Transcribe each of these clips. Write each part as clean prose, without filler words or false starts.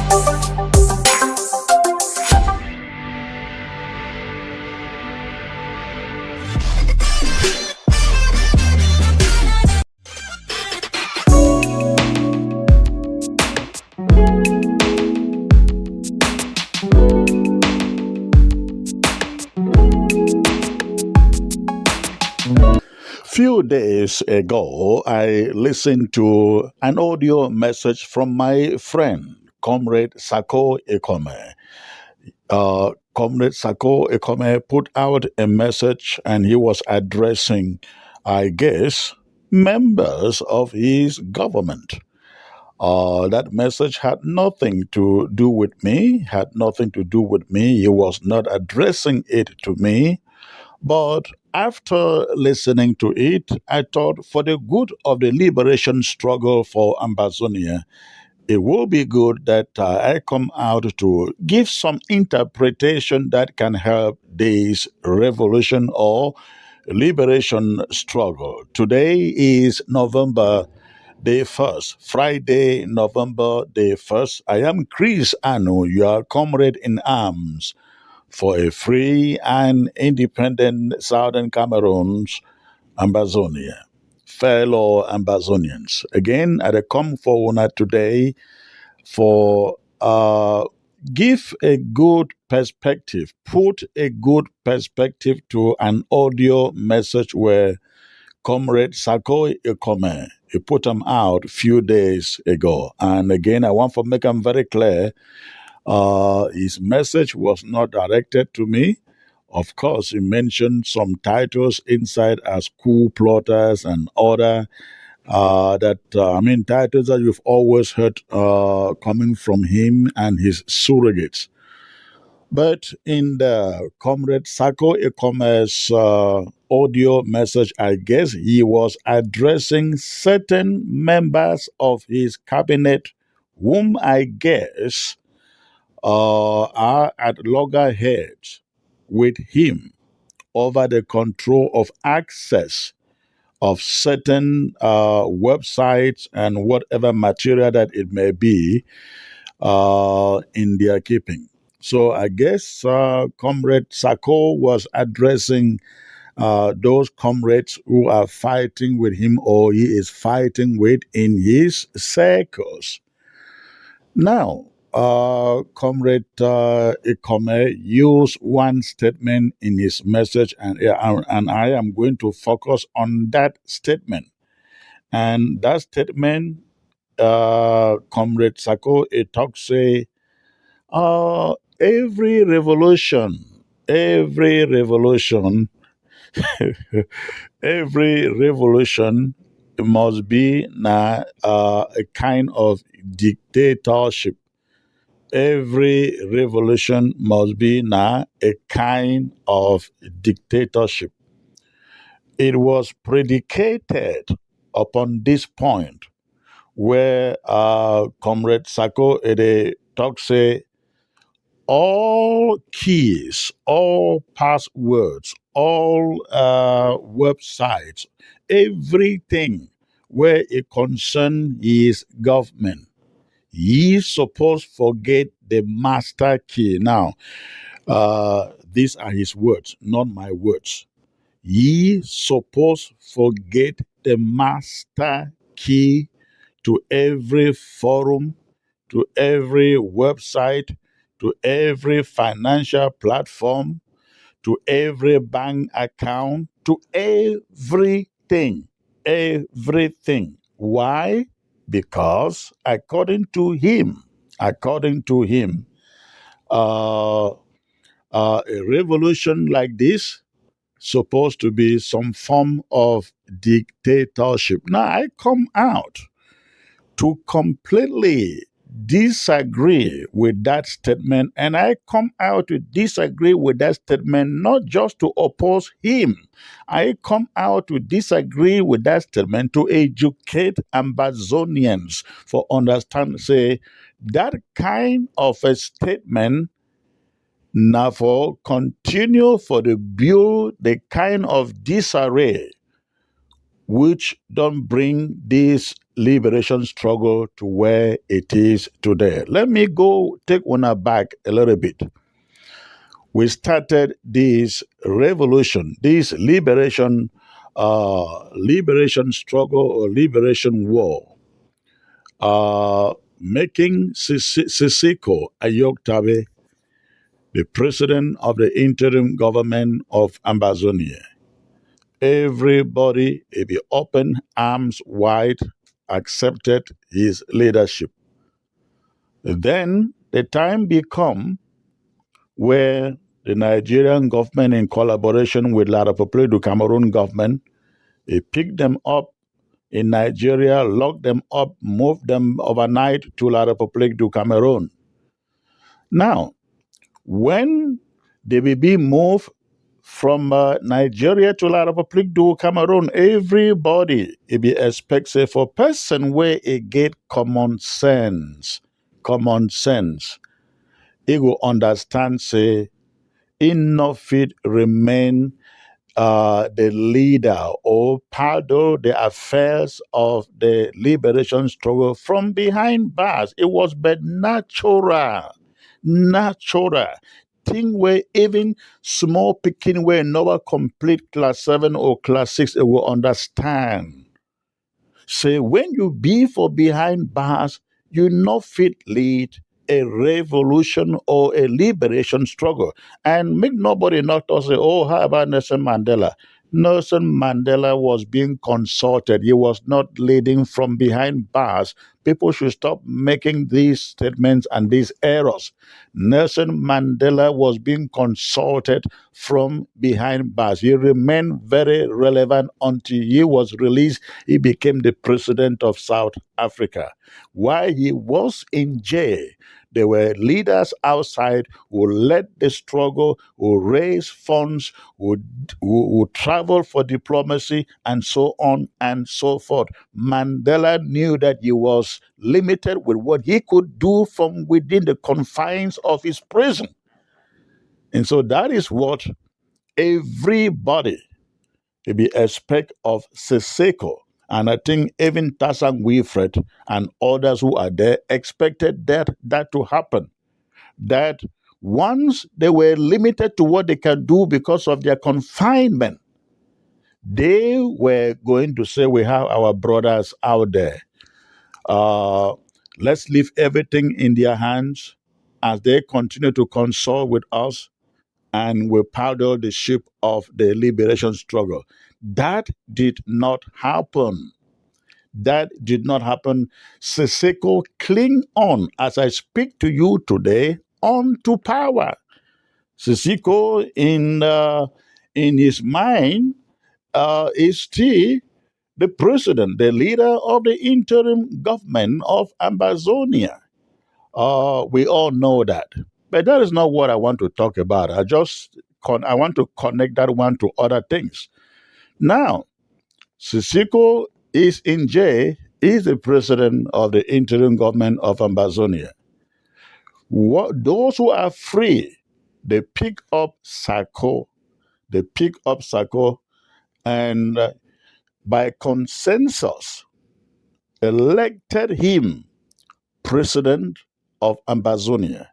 Few days ago, I listened to an audio message from my friend, Comrade Sako Ekome. Comrade Sako Ekome put out a message and he was addressing, I guess, members of his government. That message had nothing to do with me, He was not addressing it to me. But after listening to it, I thought for the good of the liberation struggle for Ambazonia, it will be good that I come out to give some interpretation that can help this revolution or liberation struggle. Today is November the 1st, Friday, November the 1st. I am Chris Anu, your comrade in arms for a free and independent Southern Cameroon's Ambazonia. Fellow Ambazonians, again, I come forward today for give a good perspective, put a good perspective to an audio message where Comrade Sako Ekome, he put them out a few days ago. And again, I want to make them very clear. His message was not directed to me. Of course, he mentioned some titles inside as coup plotters and other titles that you've always heard coming from him and his surrogates. But in the Comrade Sako Ekome's audio message, I guess he was addressing certain members of his cabinet whom I guess are at loggerheads with him over the control of access of certain websites and whatever material that it may be in their keeping. So I guess Comrade Sako was addressing those comrades who are fighting with him or he is fighting with in his circles. Now, Comrade Ekome used one statement in his message, and I am going to focus on that statement. And that statement, Comrade Sako Talk say, every revolution, every revolution must be a kind of dictatorship. Every revolution must be now a kind of dictatorship. It was predicated upon this point where Comrade Sako Talk say all keys, all passwords, all websites, everything where it concerns his government, ye suppose forget the master key. Now, these are his words, not my words. Ye suppose forget the master key to every forum, to every website, to every financial platform, to every bank account, to everything. Everything. Why? Because according to him, a revolution like this supposed to be some form of dictatorship. Now I come out to completely disagree with that statement, and I come out to disagree with that statement not just to oppose him. I come out to disagree with that statement to educate Ambazonians for understand, say, that kind of a statement now for continue for the build the kind of disarray which don't bring this liberation struggle to where it is today. Let me go take one back a little bit. We started this revolution, this liberation struggle or liberation war, making Sisiko Ayoktabe the president of the interim government of Ambazonian. Everybody, if be open arms wide, accepted his leadership. Then the time become where the Nigerian government, in collaboration with La République du Cameroon government, it picked them up in Nigeria, locked them up, moved them overnight to La République du Cameroon. Now, when they will be moved from Nigeria to La République du Cameroon, everybody it be expects for person where it get common sense, it will understand say enough fit remain the leader or paddle the affairs of the liberation struggle from behind bars. It was but natural thing where even small picking where never complete class 7 or class 6 it will understand. Say when you be for behind bars, you not fit lead a revolution or a liberation struggle. And make nobody not say, oh, how about Nelson Mandela? Nelson Mandela was being consulted. He was not leading from behind bars. People should stop making these statements and these errors. Nelson Mandela was being consulted from behind bars. He remained very relevant until he was released. He became the president of South Africa. While he was in jail, there were leaders outside who led the struggle, who raised funds, who traveled for diplomacy, and so on and so forth. Mandela knew that he was limited with what he could do from within the confines of his prison. And so that is what everybody be expect of Siseko. And I think even Tassan Wilfred and others who are there expected that to happen. That once they were limited to what they can do because of their confinement, they were going to say, we have our brothers out there. Let's leave everything in their hands as they continue to consult with us and we paddle the ship of the liberation struggle. That did not happen. Siseko cling on, as I speak to you today, on to power. Siseko, in his mind, is still the president, the leader of the interim government of Ambazonia. We all know that. But that is not what I want to talk about. I want to connect that one to other things. Now, Siseko is in jail, is the president of the interim government of Ambazonia. Those who are free, they pick up Sako, and by consensus, elected him president of Ambazonia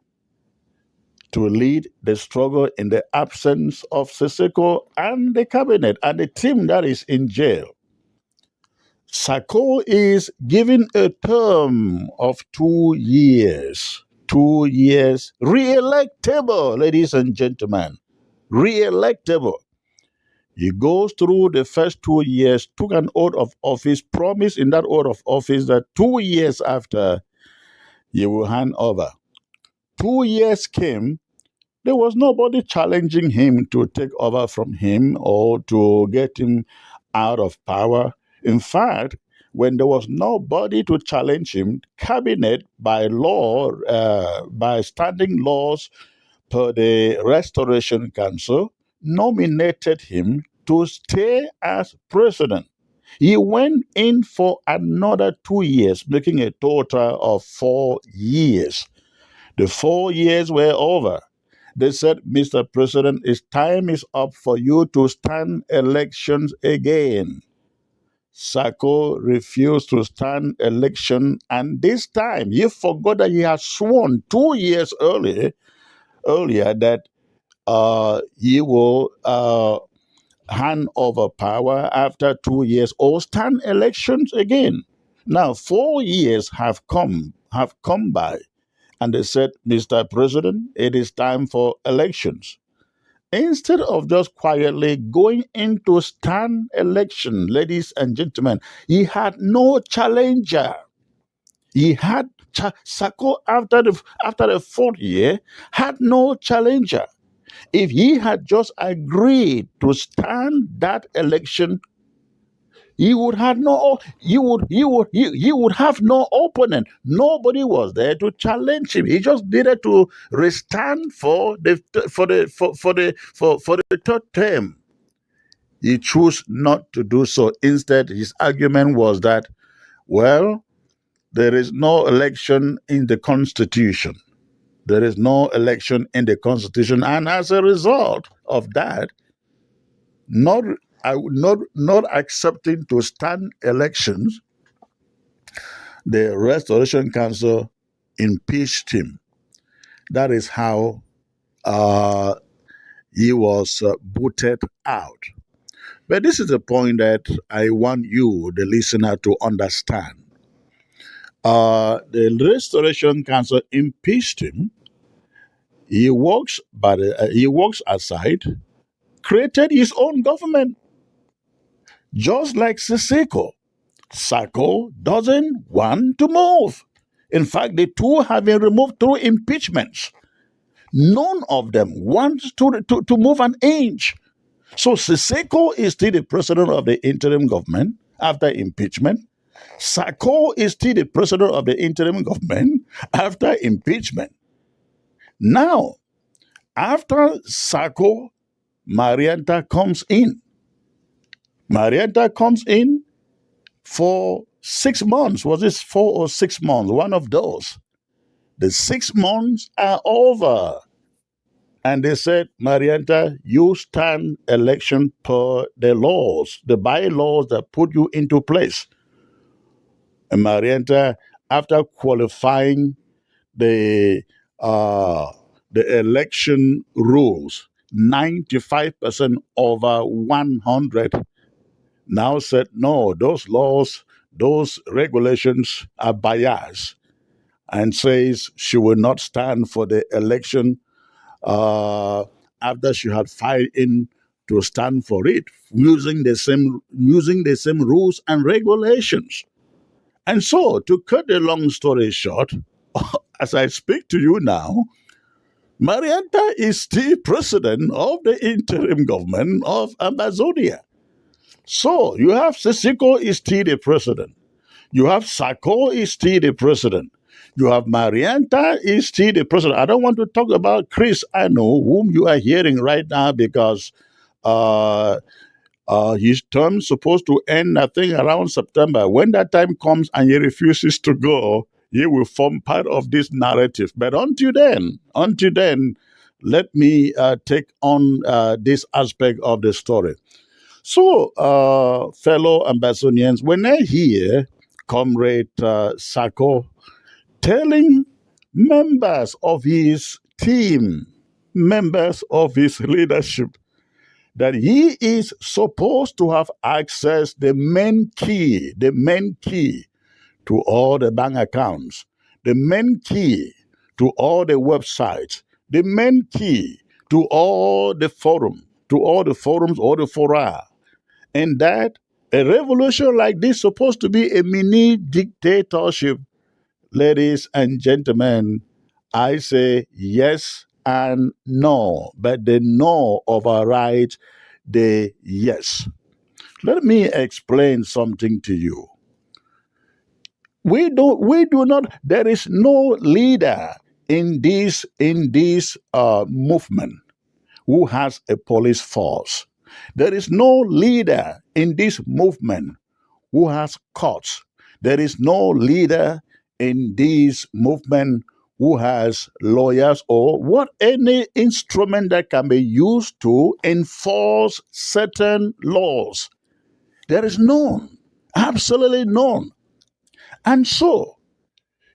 to lead the struggle in the absence of Siseko and the cabinet and the team that is in jail. Sako is given a term of 2 years. 2 years, re-electable, ladies and gentlemen, re-electable. He goes through the first 2 years, took an oath of office, promised in that oath of office that 2 years after he will hand over. 2 years came, there was nobody challenging him to take over from him or to get him out of power. In fact, when there was nobody to challenge him, cabinet by law, by standing laws per the Restoration Council, nominated him to stay as president. He went in for another 2 years, making a total of 4 years. The 4 years were over. They said, Mr. President, time is up for you to stand elections again. Sako refused to stand election, and this time he forgot that he had sworn 2 years earlier that he will hand over power after 2 years or stand elections again. Now 4 years have come by, and they said, Mr. President, it is time for elections. Instead of just quietly going into stand election, ladies and gentlemen, he had no challenger. He had Sako after the fourth year had no challenger. If he had just agreed to stand that election, he would have no opponent. Nobody was there to challenge him. He just needed to restand for the third term. He chose not to do so. Instead, his argument was that, well, there is no election in the Constitution. There is no election in the Constitution, and as a result of that, not accepting to stand elections, the Restoration Council impeached him. That is how he was booted out. But this is the point that I want you, the listener, to understand. The Restoration Council impeached him. He walks aside, created his own government, just like Siseko. Sako doesn't want to move. In fact, the two have been removed through impeachments. None of them wants to move an inch. So Siseko is still the president of the interim government after impeachment. Sako is still the president of the interim government after impeachment. Now, after Sako, Marianta comes in. Marianta comes in for 6 months. Was this 4 or 6 months? One of those. The 6 months are over. And they said, Marianta, you stand election per the laws, the bylaws that put you into place. And Marianta, after qualifying the election rules, 95% over 100, now said, no, those laws, those regulations are biased, and says she will not stand for the election after she had filed in to stand for it, using the same rules and regulations. And so, to cut the long story short, as I speak to you now, Marianta is still president of the interim government of Ambazonia. So, you have Siseko is still the president. You have Sako is still the president. You have Marianta is still the president. I don't want to talk about Chris Ano, whom you are hearing right now, because his term is supposed to end, I think, around September. When that time comes and he refuses to go, he will form part of this narrative. But until then, let me take on this aspect of the story. So, fellow Ambazonians, when I hear Comrade Sako telling members of his team, members of his leadership, that he is supposed to have access the main key to all the bank accounts, the main key to all the websites, the main key to all the forums, all the fora, and that a revolution like this is supposed to be a mini dictatorship. Ladies and gentlemen, I say yes and no, but the no overrides the yes. Let me explain something to you. We do not, there is no leader in this movement who has a police force. There is no leader in this movement who has courts. There is no leader in this movement who has lawyers or what any instrument that can be used to enforce certain laws. There is none. Absolutely none. And so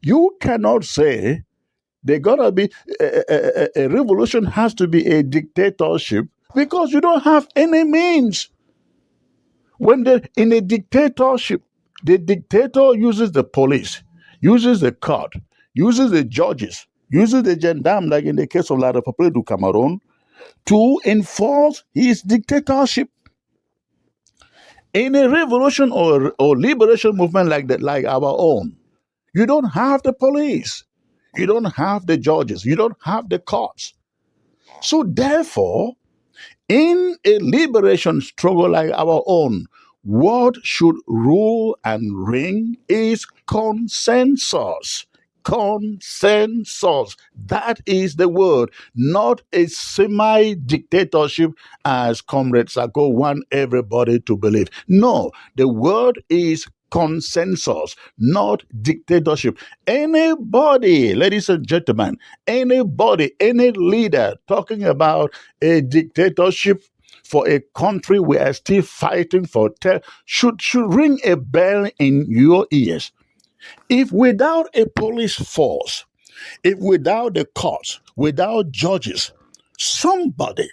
you cannot say they gotta be a revolution has to be a dictatorship because you don't have any means. When they in a dictatorship, the dictator uses the police, uses the court, uses the judges, uses the gendarme, like in the case of La République du Cameroon, to enforce his dictatorship. In a revolution or liberation movement like that, like our own, you don't have the police, you don't have the judges, you don't have the courts. So therefore, in a liberation struggle like our own, what should rule and reign is consensus. Consensus. That is the word, not a semi dictatorship as Comrade Sako want everybody to believe. No, the word is consensus, not dictatorship. Anybody, ladies and gentlemen, anybody, any leader talking about a dictatorship for a country we are still fighting for should ring a bell in your ears. If without a police force, if without the courts, without judges, somebody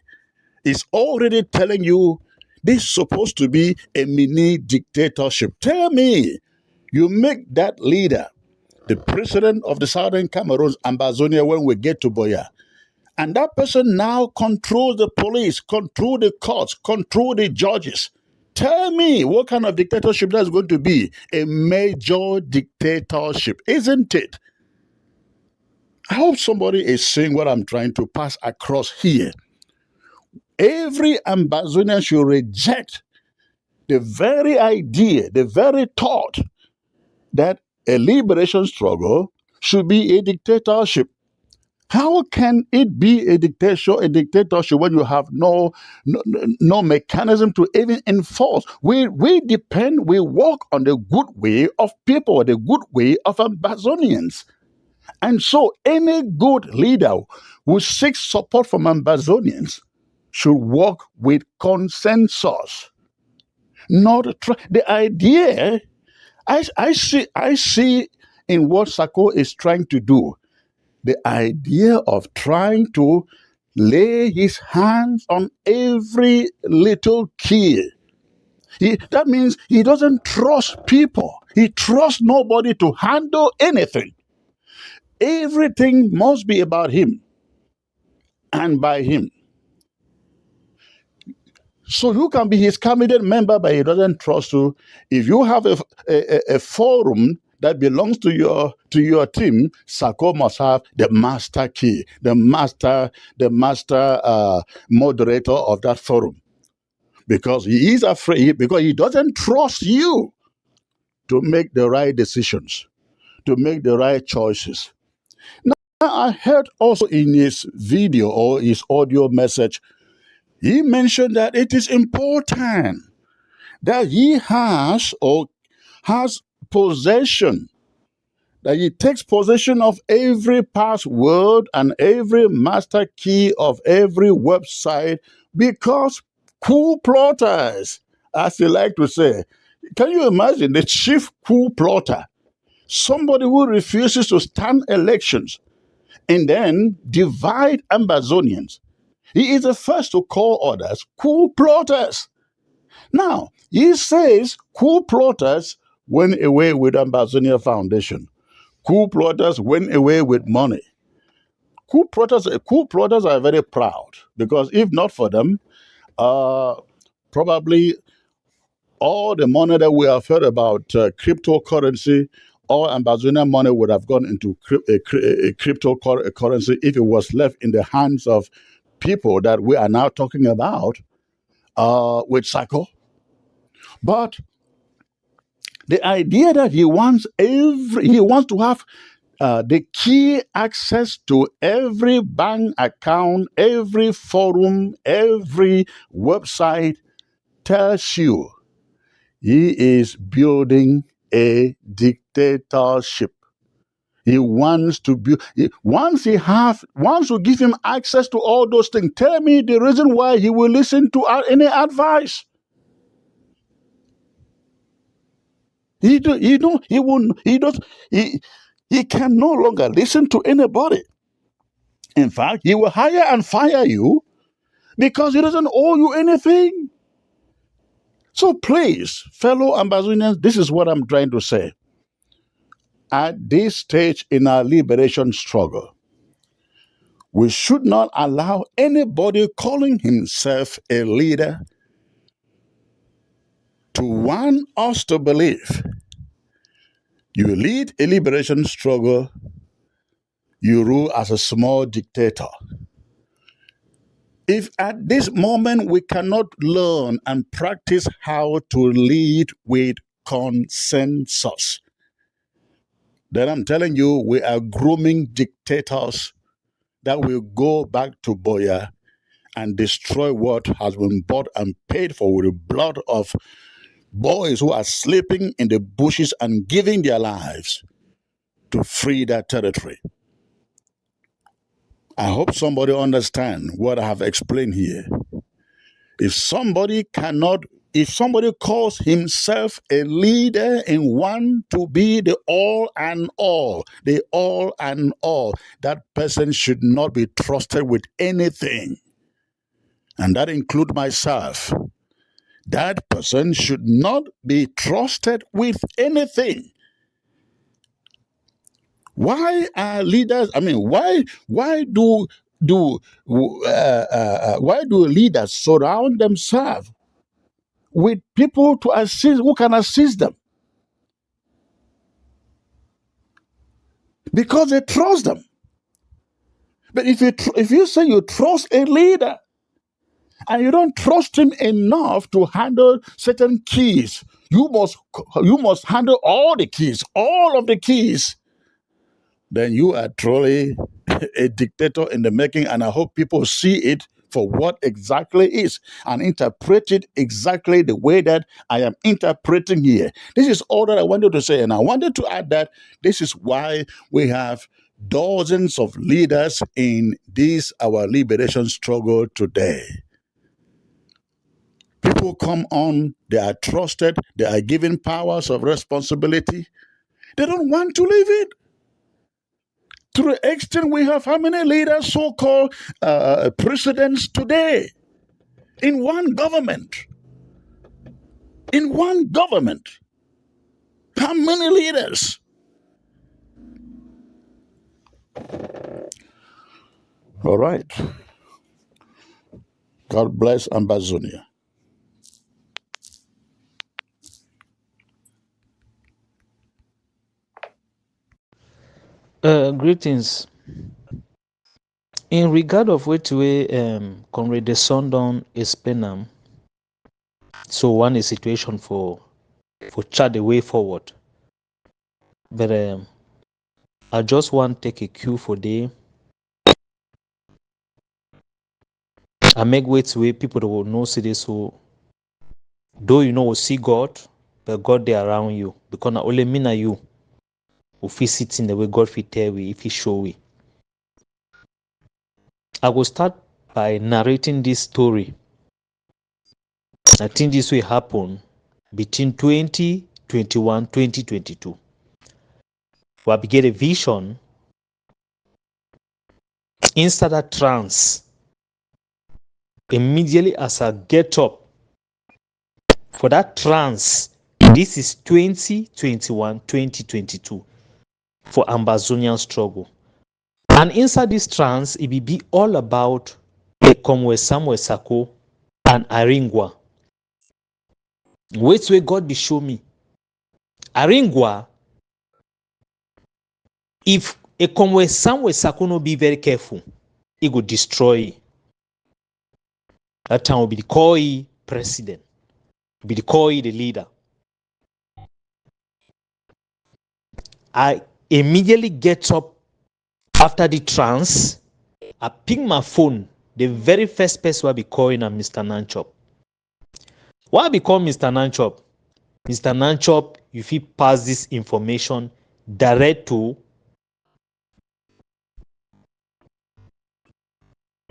is already telling you this is supposed to be a mini dictatorship. Tell me, you make that leader the president of the Southern Cameroon's Ambazonian when we get to Boya. And that person now controls the police, control the courts, control the judges. Tell me what kind of dictatorship that's going to be. A major dictatorship, isn't it? I hope somebody is seeing what I'm trying to pass across here. Every Ambazonian should reject the very idea, the very thought that a liberation struggle should be a dictatorship. How can it be a dictatorship when you have no mechanism to even enforce? We walk on the good way of people, the good way of Ambazonians. And so any good leader who seeks support from Ambazonians should work with consensus. The idea I see in what Sako is trying to do. The idea of trying to lay his hands on every little key. That means he doesn't trust people. He trusts nobody to handle anything. Everything must be about him and by him. So you can be his cabinet member, but he doesn't trust you. If you have a forum that belongs to your team, Sako must have the master key, the master moderator of that forum, because he is afraid, because he doesn't trust you to make the right decisions, to make the right choices. Now, I heard also in his video or his audio message, he mentioned that it is important that he has possession, that he takes possession of every password and every master key of every website, because coup plotters, as they like to say, can you imagine the chief coup plotter, somebody who refuses to stand elections and then divide Ambazonians? He is the first to call others coup plotters. Now, he says coup plotters went away with Ambazonian Foundation. Coup plotters went away with money. Coup plotters are very proud, because if not for them, probably all the money that we have heard about cryptocurrency, all Ambazonian money would have gone into cryptocurrency if it was left in the hands of people that we are now talking about with Sako. But the idea that he wants to have the key access to every bank account, every forum, every website, tells you he is building a dictatorship. He wants to build. Once you give him access to all those things, tell me the reason why he will listen to any advice. He do, he don't, he won't, he does, he can no longer listen to anybody. In fact, he will hire and fire you because he doesn't owe you anything. So please, fellow Ambazonians, this is what I'm trying to say. At this stage in our liberation struggle, we should not allow anybody calling himself a leader to want us to believe you lead a liberation struggle, you rule as a small dictator. If at this moment we cannot learn and practice how to lead with consensus, then I'm telling you, we are grooming dictators that will go back to Boya and destroy what has been bought and paid for with the blood of boys who are sleeping in the bushes and giving their lives to free that territory. I hope somebody understands what I have explained here. If somebody calls himself a leader and want to be the all and all, that person should not be trusted with anything. And that includes myself. That person should not be trusted with anything. Why are leaders? I mean, why do leaders surround themselves with people to assist who can assist them? Because they trust them. But if you say you trust a leader and you don't trust him enough to handle certain keys, you must handle all of the keys. Then you are truly a dictator in the making, and I hope people see it for what exactly is and interpret it exactly the way that I am interpreting here. This is all that I wanted to say, and I wanted to add that this is why we have dozens of leaders in this our liberation struggle today. People come on, they are trusted, they are given powers of responsibility. They don't want to leave it. To the extent we have how many leaders, so-called presidents today in one government? In one government. How many leaders? All right. God bless Ambazonian. Greetings. In regard of which way Comrade the Sundown is penam, so one is situation for chart the way forward. But I just want to take a cue for day. I make way to way people that will know see this, so though you know will see God, but God they around you. Because not only me na you who fit sit in the way God fit tell we if he show we. I will start by narrating this story. I think this will happen between 2021 2022. Where we get a vision inside that trance. Immediately as I get up for that trance, this is 2021 2022 for Ambazonian struggle. And inside this trance, it will be all about Ekomwe Samuel Sako and Aringwa. Wait where God be show me. Aringwa, if Ekomwe Samuel Sako no be very careful, he go destroy. That time will be the Koi president, will be the Koi the leader. I immediately get up after the trance. I pick my phone. The very first person I be calling am Mr. Nanchop. Why I be call Mr. Nanchop? Mr. Nanchop, you fit pass this information direct to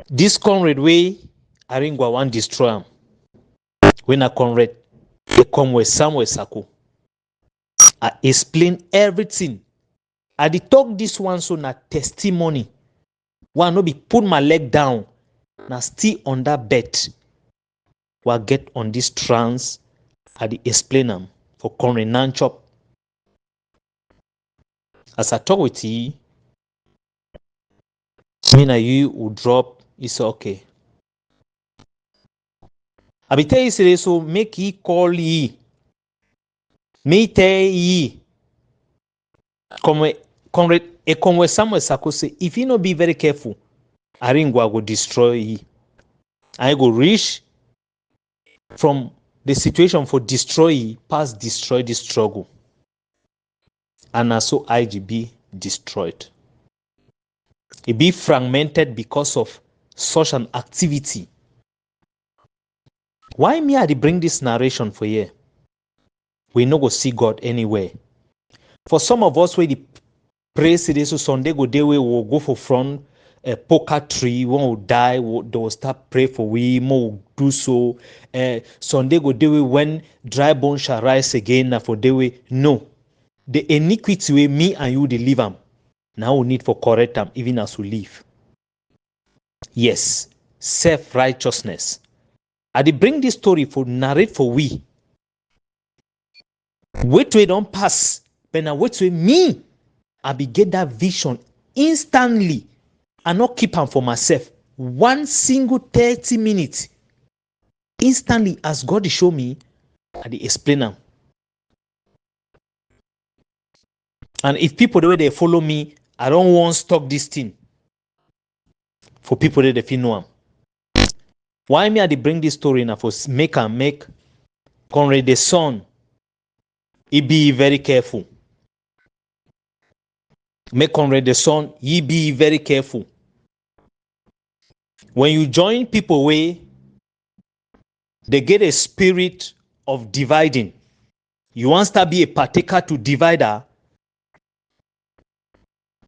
this Comrade way Aringwa want destroy him. When a Comrade they come with Samuel Sako. I explain everything. I dey talk this one so na testimony. Why no be put my leg down, na still on that bed. Why get on this trance, I dey explain am for Comrade Nanchop. As I talk with you, me na you will drop, it's okay. I be tell you say so make he call ye. Me tell ye. Comrade Samuel Sako say, if you no be very careful, Aringwa go destroy ye. I go reach from the situation for destroy ye, past destroy the struggle. And also IGB destroyed. It be fragmented because of such an activity. Why me I dey bring this narration for here? We no go see God anywhere. For some of us, where the pray today, so Sunday go day we will go for front a poker tree. One will die, they will start pray for we. More will do so. Sunday go day we when dry bones shall rise again. Now for day we no, the iniquity way me and you deliver them. Now we need for correct them even as we live. Yes, self-righteousness. I dey bring this story for narrate for we. Wait till it don't pass. But now wait till me, I be get that vision instantly. I not keep them for myself. One single 30 minutes. Instantly, as God show me, I dey explain them. And if people the way they follow me, I don't want to stop this thing. For people that they feel know them. Why me I dey bring this story now for make Comrade the son. He be very careful. Make Comrade the son, he be very careful. When you join people way, they get a spirit of dividing. You want to be a partaker to divider,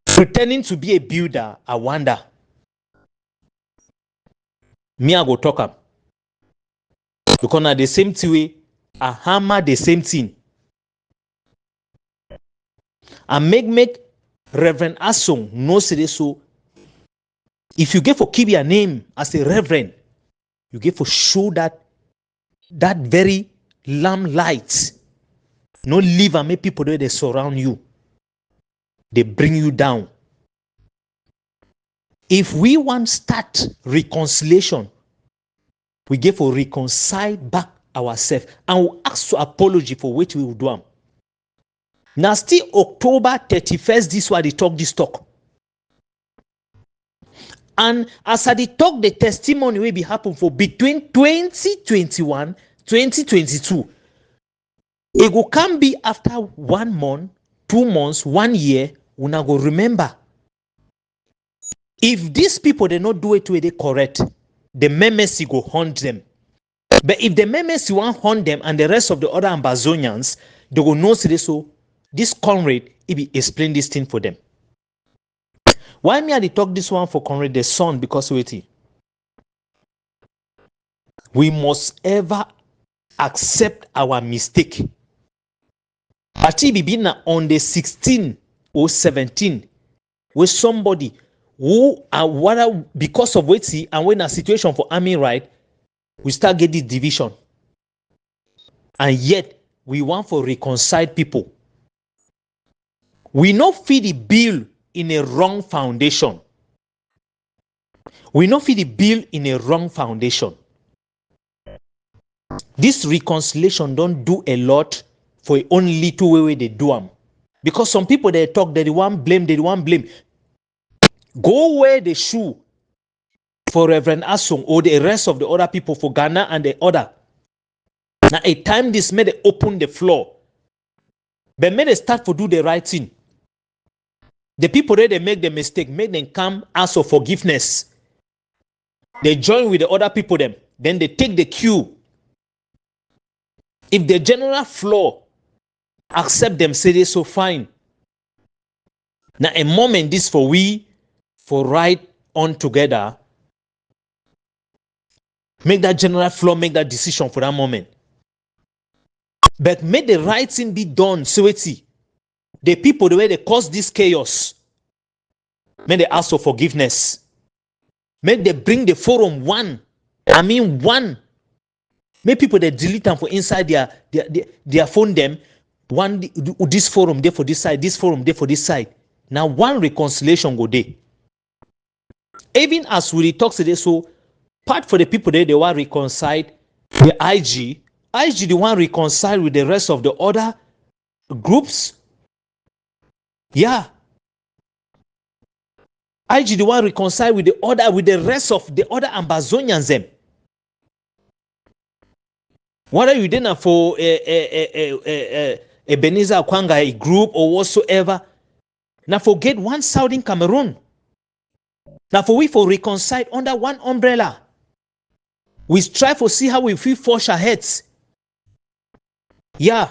pretending to be a builder, I wonder. Me I go talk am. Because now the same way, I hammer the same thing. And make Reverend Asong no say so. If you get for keep your name as a reverend, you get for show that very lamb light. No leave and make people that they surround you. They bring you down. If we want start reconciliation, we get for reconcile back ourselves and we ask for apology for what we will do them. Now still October 31st, this why they talk this talk. And as I talk, the testimony will be happen for between 2021, 2022. It go can be after 1 month, 2 months, 1 year, we now go remember. If these people they not do it way they correct, the memes go hunt them. But if the memes want hunt them and the rest of the other Ambazonians, they go know so this Comrade, he be explain this thing for them. Why me I dey talk this one for Comrade the son? Because wait, we must ever accept our mistake. Ati be na on the 16 or 17, with somebody who are because of waiting and when a situation for army right, we start get this division. And yet we want for reconciled people. We not feed the bill in a wrong foundation. We not feed the bill in a wrong foundation. This reconciliation don't do a lot for only little way they do them. Because some people they talk, they want blame, they want blame. Go wear the shoe for Reverend Asung or the rest of the other people for Ghana and the other. Now a time this made they open the floor. But may they start to do the right thing. The people that they make the mistake, make them come ask for forgiveness. They join with the other people them. Then they take the cue. If the general floor accept them, say they so fine. Now a moment this for we, for right on together, make that general floor make that decision for that moment. But make the right thing be done, Sweti. The people, the way they cause this chaos, may they ask for forgiveness. May they bring the forum one. May people they delete them for inside their phone them. One, this forum there for this side, this forum there for this side. Now one reconciliation go there. Even as we talk today, so part for the people there, they want reconciled. The IG the one reconciled with the rest of the other groups. Yeah. IG the one reconciled with the rest of the other Ambazonians them. Whether you didn't for a Ebenezer Kwanga, a group or whatsoever. Now forget one Southern Cameroon. Now for we for reconcile under one umbrella. We strive to see how we feel forge our heads. Yeah.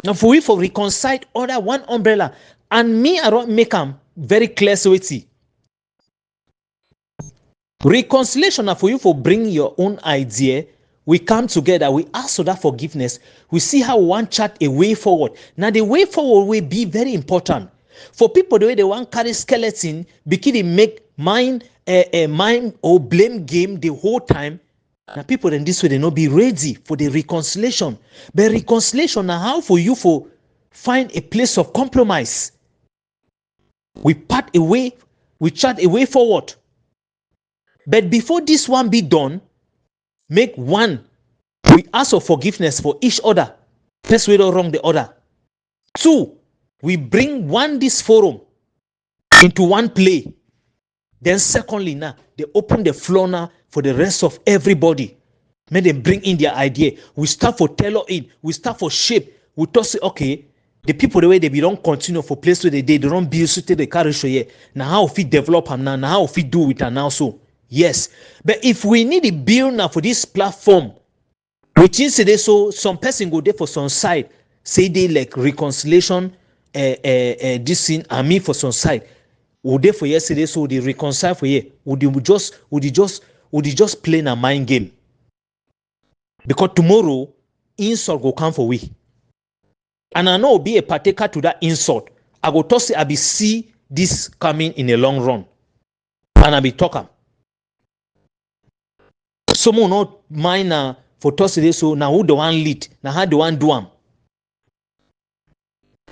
Now for we for reconcile under one umbrella. And me, I don't make them very clear, sweetie. Reconciliation now for you for bring your own idea. We come together, we ask for that forgiveness. We see how one chart a way forward. Now the way forward will be very important. For people the way they want carry skeleton, because they make mind or blame game the whole time. Now people in this way they not be ready for the reconciliation. But reconciliation now how for you for find a place of compromise. We part away, we chart a way forward. But before this one be done, make one, we ask for forgiveness for each other. First, we don't wrong the other. Two, we bring this forum into one play. Then secondly, now, they open the floor now for the rest of everybody. May they bring in their idea. We start for tailor in. We start for shape. We talk say, okay, the people the way they don't continue for place where they don't build so they carry show here. Now how if we develop them now how if we do it and now so. Yes, but if we need a build now for this platform, which is today, so some person go there for some side, say they like reconciliation, this thing, and me for some side. Would they for yesterday, so they reconcile for you? Would you just play a mind game? Because tomorrow, insult will come for we, and I know be a partaker to that insult. I go to say I be see this coming in a long run, and I be talking. Someone not mind for today, so now who the one lead, now how the one do am.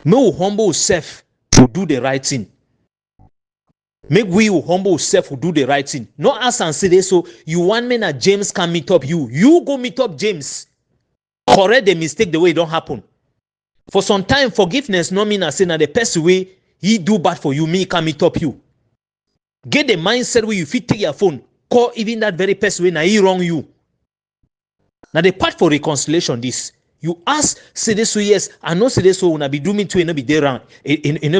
May humble self to do the right thing. Make we humble self to do the right thing. Not ask and say this, so you want me that James can meet up you. You go meet up James. Correct the mistake the way it don't happen. For some time, forgiveness no mean I say now the person way he do bad for you, me can meet up you. Get the mindset where you fit take your phone. Call even that very person when he wrong you. Now the part for reconciliation this. You ask say this so yes, I know say this so when I be doing to it no be there wrong. It no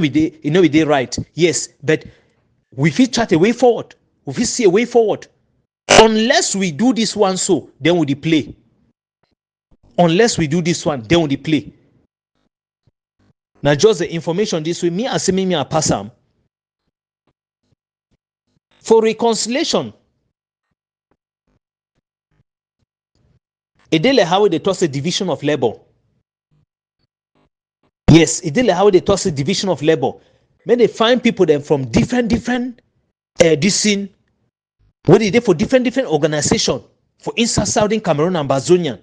be there right. Yes, but we fit chat a way forward. We fit see a way forward. Unless we do this one so, then we play. Unless we do this one, then we play. Now just the information this way, me I say me I pass them. For reconciliation. It did how they toss a division of labor. Yes, it did how they toss a division of labor. When they find people then from different this scene, what they did for different organization. For instance, Southern Cameroon and Ambazonian,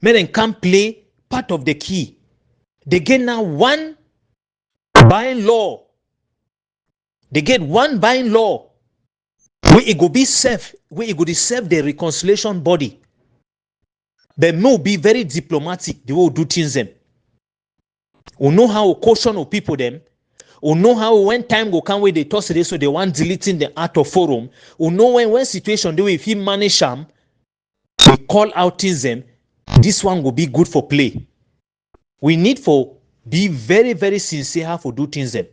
when they can play part of the key. They get now one buying law. They get one buying law. Where it go be safe, where it go to serve the reconciliation body. But may be very diplomatic the way we do things them. We know how to caution of people them. We know how when time go come where they toss it so they want deleting the art of forum. We know when situation they will if he manage them, we call out things them. This one will be good for play. We need for be very, very sincere how to do things them.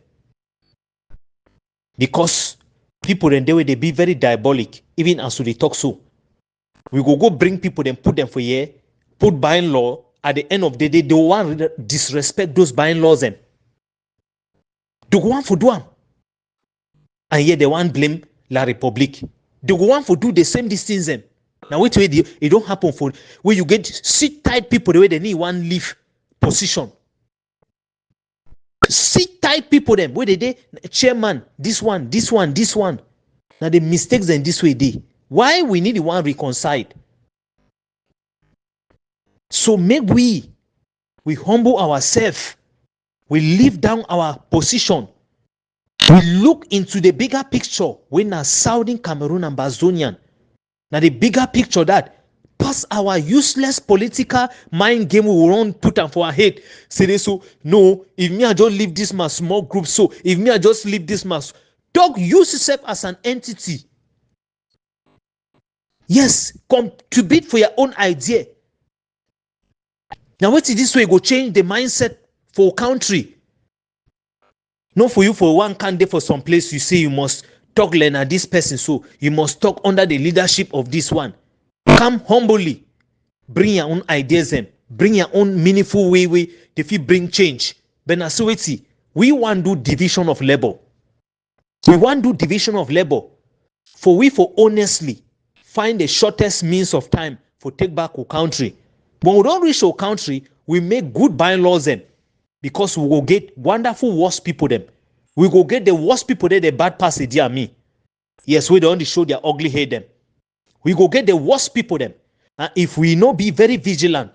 Because people in the way they be very diabolic, even as they talk so. We go bring people and put them for here, put buying law. At the end of the day, they want to disrespect those buying laws. Them. They go want for do them. And yet they want blame La Republique. They go want for do the same things. Them. Now wait, it don't happen for where you get sit tight people the way they need one leave position. See tight people them where they chairman, this one. Now the mistakes in this way they. Why we need the one reconciled? So make we humble ourselves. We leave down our position. We look into the bigger picture when our Southern Cameroon and Ambazonian. Now the bigger picture that past our useless political mind game we will put on for our head. Say this, so no, if me I just leave this my small group, so if me I just leave this my dog, use yourself as an entity. Yes, contribute for your own idea. Now what is this way go change the mindset for country? Not for you for one candidate for some place you say you must talk learner this person, so you must talk under the leadership of this one. Come humbly, bring your own ideas and bring your own meaningful way if you bring change. But we want to do division of labor. We want to do division of labor for honestly find the shortest means of time for take back our country. When we don't reach our country, we make good bylaws them because we will get wonderful worst people them. We go get the worst people there, the bad pass the me. Yes, we don't show their ugly head them. We go get the worst people them. And if we not be very vigilant,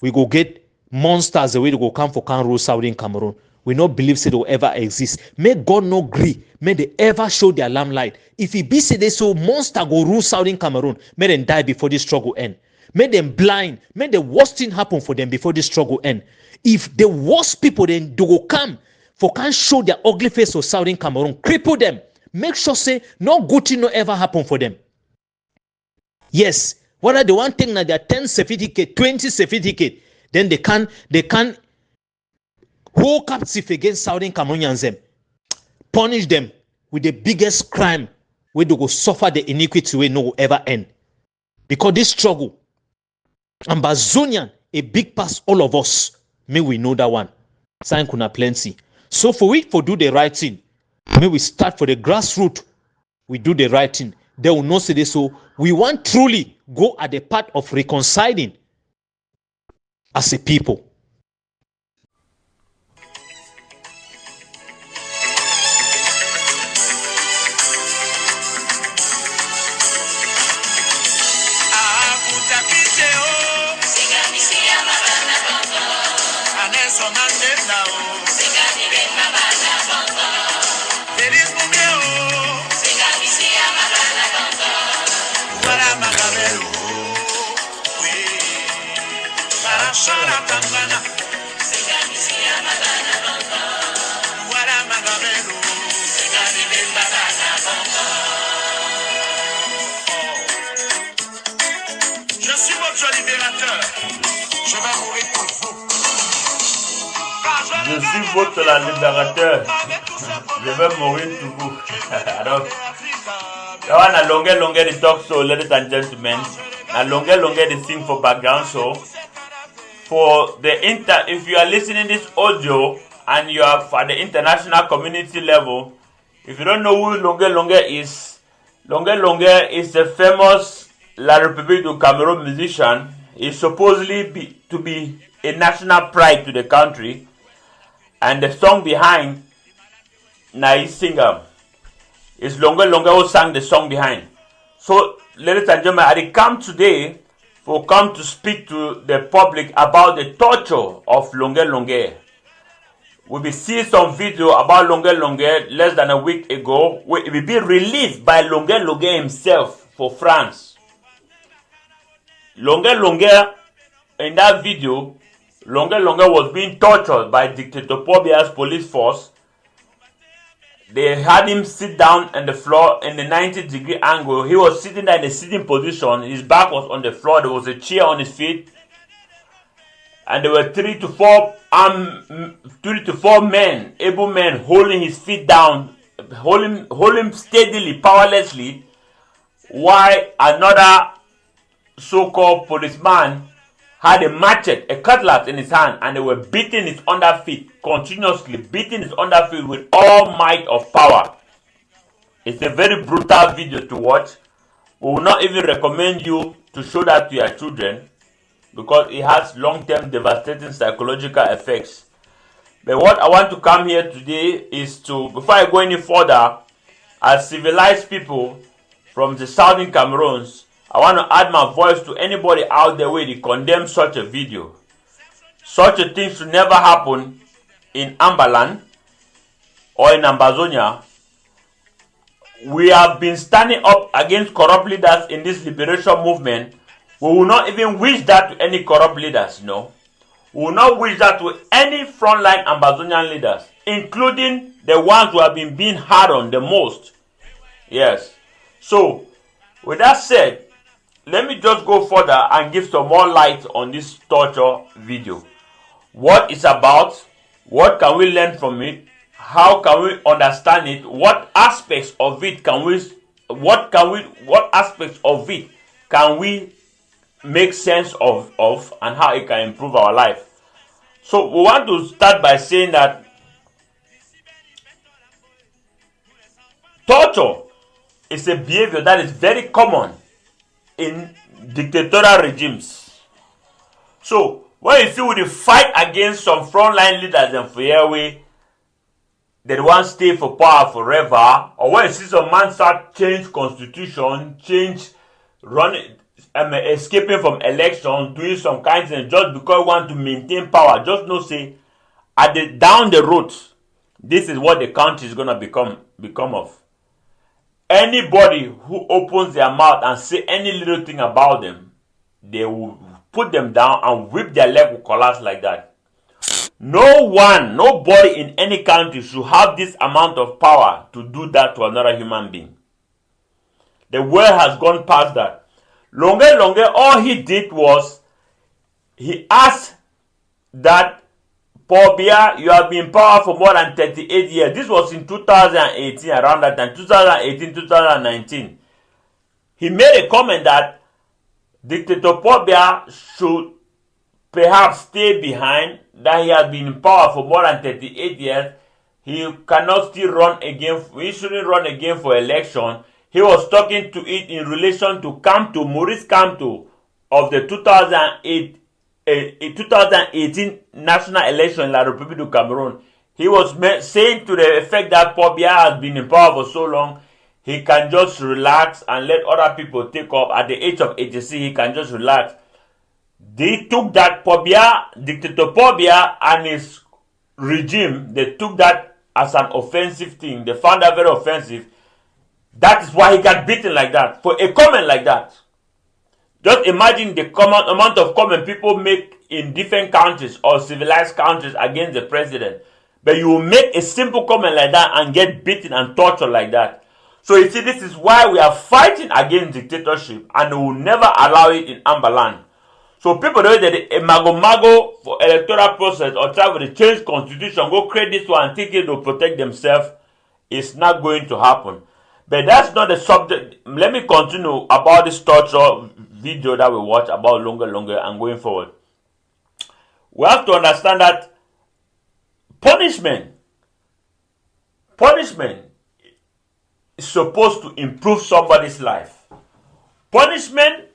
we go get monsters the way to go come for can rule Southern Cameroon. We not believe say they will ever exist. May God no agree. May they ever show their lamplight. If it be say they so monster go rule Southern Cameroon, may them die before this struggle end. May them blind. May the worst thing happen for them before this struggle end. If the worst people then do go come for can't show their ugly face to Southern Cameroon, cripple them. Make sure say no good thing no ever happen for them. Yes, whether the one thing that they are 10 certificate, 20 certificate, then they can hold captive against Southern Cameroonians them, punish them with the biggest crime where they go suffer the iniquity way no will ever end. Because this struggle, Ambazonian, a big pass all of us, may we know that one. Sign kuna plenty. So for we for do the right thing, may we start for the grassroots, we do the right thing. They will not say this, so we want truly go at the path of reconciling as a people. Je suis votre libérateur. Je vais mourir pour vous. Alors, a longer the talk show, ladies and gentlemen. A longer the sing for background show. For the if you are listening this audio and you are at the international community level, if you don't know who Longer is the famous La République du Cameroun musician. He's supposedly to be a national pride to the country. And the song behind, his singer, is Longer who sang the song behind. So, ladies and gentlemen, I come today for come to speak to the public about the torture of Longer. We will see some video about Longer less than a week ago. It will be released by Longer himself for France. Longer, in that video, Longer was being tortured by Dictator Pobia's police force. They had him sit down on the floor in the 90-degree angle. He was sitting there in a sitting position. His back was on the floor. There was a chair on his feet. And there were 3 to 4 men, able men, holding his feet down, hold him steadily, powerlessly, while another so-called policeman had a machete, a cutlass in his hand, and they were beating his underfeet, continuously beating his underfeet with all might of power. It's a very brutal video to watch. We will not even recommend you to show that to your children. because it has long-term devastating psychological effects. But what I want to come here today is to, before I go any further, as civilized people from the southern Cameroons, I want to add my voice to anybody out there where they condemn such a video. Such a thing should never happen in Ambaland or in Ambazonia. We have been standing up against corrupt leaders in this liberation movement. We will not even wish that to any corrupt leaders, no. We will not wish that to any frontline Ambazonian leaders, including the ones who have been being hard on the most. Yes. So, with that said, let me just go further and give some more light on this torture video. What it's about, what can we learn from it, how can we understand it, what aspects of it can we make sense of and how it can improve our life. So we want to start by saying that torture is a behavior that is very common in dictatorial regimes. So when you see we fight against some frontline leaders and for airway, they want to stay for power forever, or when you see some man start change constitution, escaping from elections, doing some kind of thing just because we want to maintain power, just know say down the road, this is what the country is gonna become of. Anybody who opens their mouth and say any little thing about them, they will put them down and whip their leg will collapse like that. Nobody in any country should have this amount of power to do that to another human being. The world has gone past that. Longer, all he did was, he asked that, Paul Biya, you have been in power for more than 38 years. This was in 2018, around that time, 2018, 2019. He made a comment that Dictator Paul Biya should perhaps stay behind, that he has been in power for more than 38 years. He cannot still run again. He shouldn't run again for election. He was talking to it in relation to Maurice Kamto of the 2018 national election in La République du Cameroon. He was saying to the effect that Paul Biya has been in power for so long, he can just relax and let other people take up. At the age of 86, he can just relax. They took that Dictator Paul Biya and his regime, they took that as an offensive thing. They found that very offensive. That is why he got beaten like that, for a comment like that. Just imagine the amount of comment people make in different countries or civilized countries against the president. But you will make a simple comment like that and get beaten and tortured like that. So you see, this is why we are fighting against dictatorship, and we will never allow it in Ambaland. So people know that a mago for electoral process or try to change constitution, go create this one and think it will protect themselves, is not going to happen. But that's not the subject. Let me continue about this torture video that we watch about longer and going forward. We have to understand that punishment is supposed to improve somebody's life. Punishment,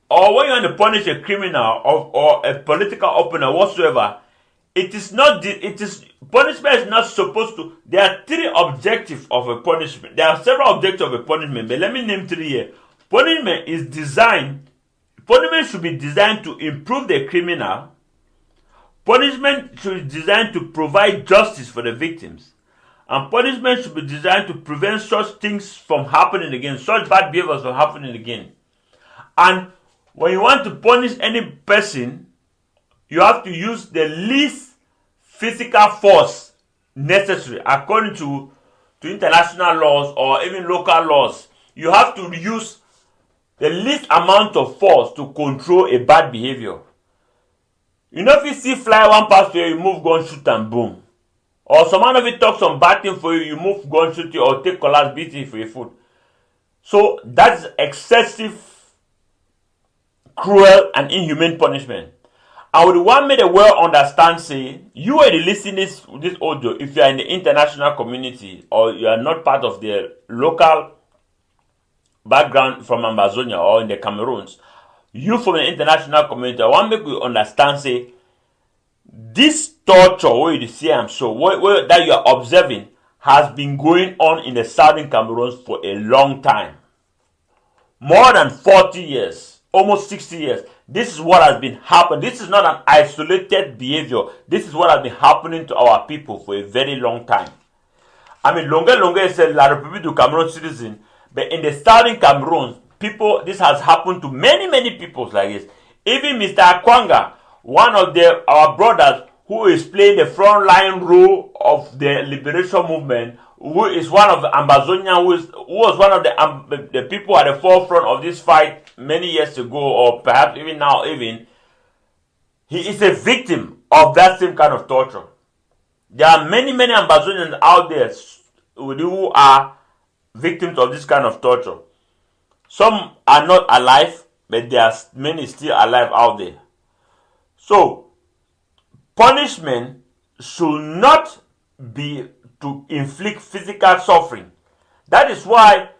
or when you want to punish a criminal or a political opponent whatsoever, punishment is not supposed to. There are three objectives of a punishment. There are several objectives of a punishment, but let me name three here. Punishment should be designed to improve the criminal. Punishment should be designed to provide justice for the victims. And punishment should be designed to prevent such things from happening again, such bad behaviors from happening again. And when you want to punish any person, you have to use the least physical force necessary according to international laws or even local laws. You have to use the least amount of force to control a bad behavior. You know, if you see fly one past you, you move, gun, shoot, and boom. Or someone of it talk some bad thing for you, you move, gun, shoot you, or take collapse, beat you for your foot. So that's excessive, cruel, and inhumane punishment. I would want me to well understand, say, you are listening this audio, if you are in the international community or you are not part of the local background from Ambazonia or in the Cameroons, you from the international community, I want to make you understand, say, this torture where you see am so, where that you are observing, has been going on in the southern Cameroon for a long time. More than 40 years, almost 60 years. This is what has been happening. This is not an isolated behavior. This is what has been happening to our people for a very long time. I mean, longer is a La République du Cameroon citizen, but in the southern Cameroon, people, this has happened to many people like this. Even Mr. Akwanga, one of our brothers who is playing the front line role of the liberation movement, who is one of the Ambazonian, who was one of the people at the forefront of this fight many years ago, or perhaps even now, he is a victim of that same kind of torture. There are many Ambazonians out there who are victims of this kind of torture. Some are not alive, but there are many still alive out there. So, punishment should not be to inflict physical suffering. That is why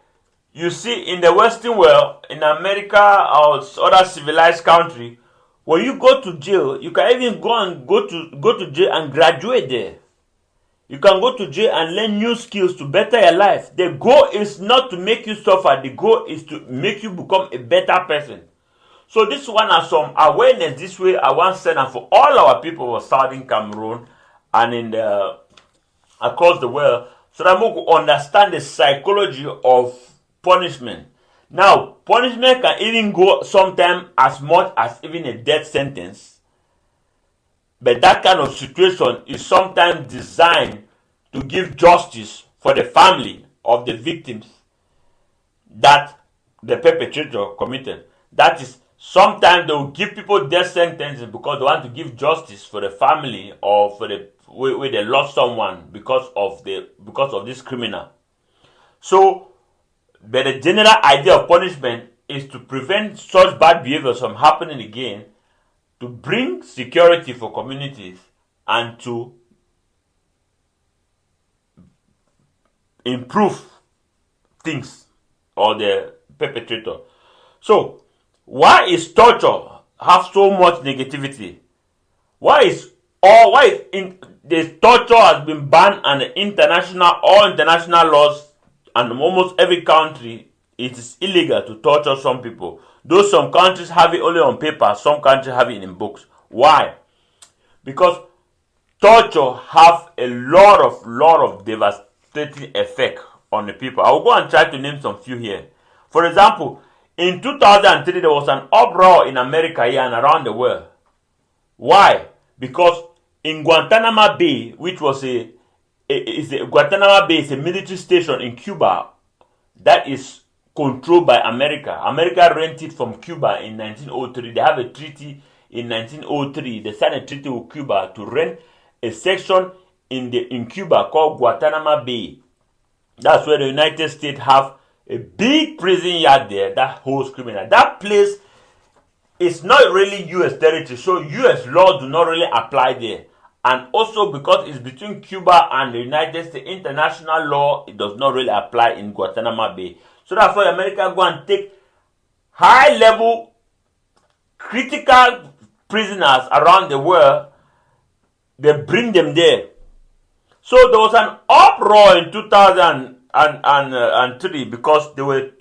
you see in the Western world, in America or other civilized country, when you go to jail, you can even go to jail and graduate there. You can go to jail and learn new skills to better your life. The goal is not to make you suffer. The goal is to make you become a better person. So this one has some awareness. This way I want to send for all our people of Southern Cameroon and across the world, so that we can understand the psychology of punishment. Now, punishment can even go sometimes as much as even a death sentence. But that kind of situation is sometimes designed to give justice for the family of the victims that the perpetrator committed. That is, sometimes they will give people death sentences because they want to give justice for the family or for the where they lost someone because of this criminal. So, but the general idea of punishment is to prevent such bad behaviors from happening again, to bring security for communities, and to improve things or the perpetrator. So, why is torture have so much negativity? Why is the torture has been banned and all international laws, and almost every country it is illegal to torture some people. Though some countries have it only on paper, some countries have it in books. Why? Because torture have a lot of devastating effect on the people. I will go and try to name some few here. For example, in 2003 there was an uproar in America here and around the world. Why? Because in Guantanamo Bay, which was Guantanamo Bay is a military station in Cuba that is controlled by America. America rented from Cuba in 1903. They have a treaty in 1903. They signed a treaty with Cuba to rent a section in Cuba called Guantanamo Bay. That's where the United States have a big prison yard there that holds criminals. That place is not really U.S. territory, so U.S. laws do not really apply there. And also because it's between Cuba and the United States, international law, it does not really apply in Guantanamo Bay. So that's why America go and take high-level critical prisoners around the world. They bring them there. So there was an uproar in 2003 because they were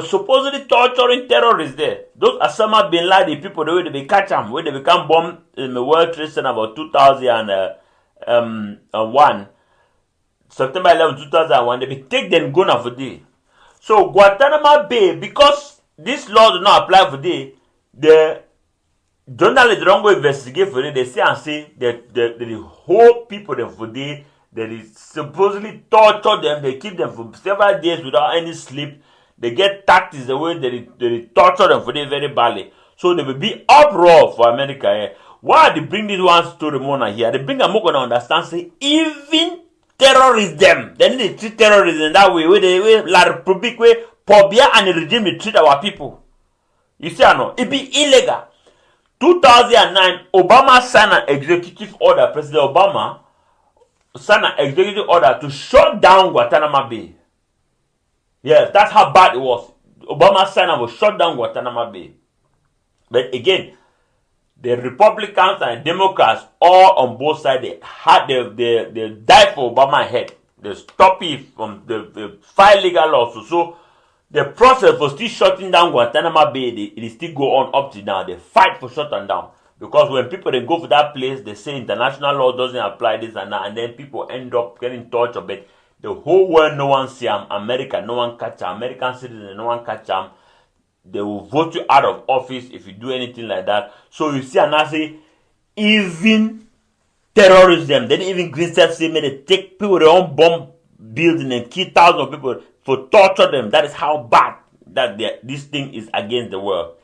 supposedly torturing terrorists there. Those Osama bin Laden people, the way they catch them, where they become bombed in the World Trade Center about 2001, September 11, 2001, they take them gun for day. So Guantanamo Bay, because this law does not apply for day, the journalists don't go investigate for it. They say and say that the whole people there for day, they supposedly torture them. They keep them for several days without any sleep. They get tactics the way they torture them for day very badly. So there will be uproar for America here. Why they bring this one story more here? They bring them more to understand. Say even terrorism, they need to treat terrorism in that way. Where La République, where Pobia and the regime they treat our people. You see, I know it be illegal. 2009, Obama signed an executive order. President Obama signed an executive order to shut down Guantanamo Bay. Yes, that's how bad it was. Obama signed and shut down Guantanamo Bay. But again, the Republicans and Democrats, all on both sides, they died for Obama's head. They stop it from the file legal lawsuit. So the process for still shutting down Guantanamo Bay, it still go on up to now. They fight for shutting down. Because when people they go for that place, they say international law doesn't apply this and that, and then people end up getting tortured. But the whole world, no one see them. America, no one catch them. American citizens, no one catch them. They will vote you out of office if you do anything like that. So you see, and I say, even terrorism, they didn't even green set say, they take people, their own bomb building and kill thousands of people for torture them. That is how bad that this thing is against the world.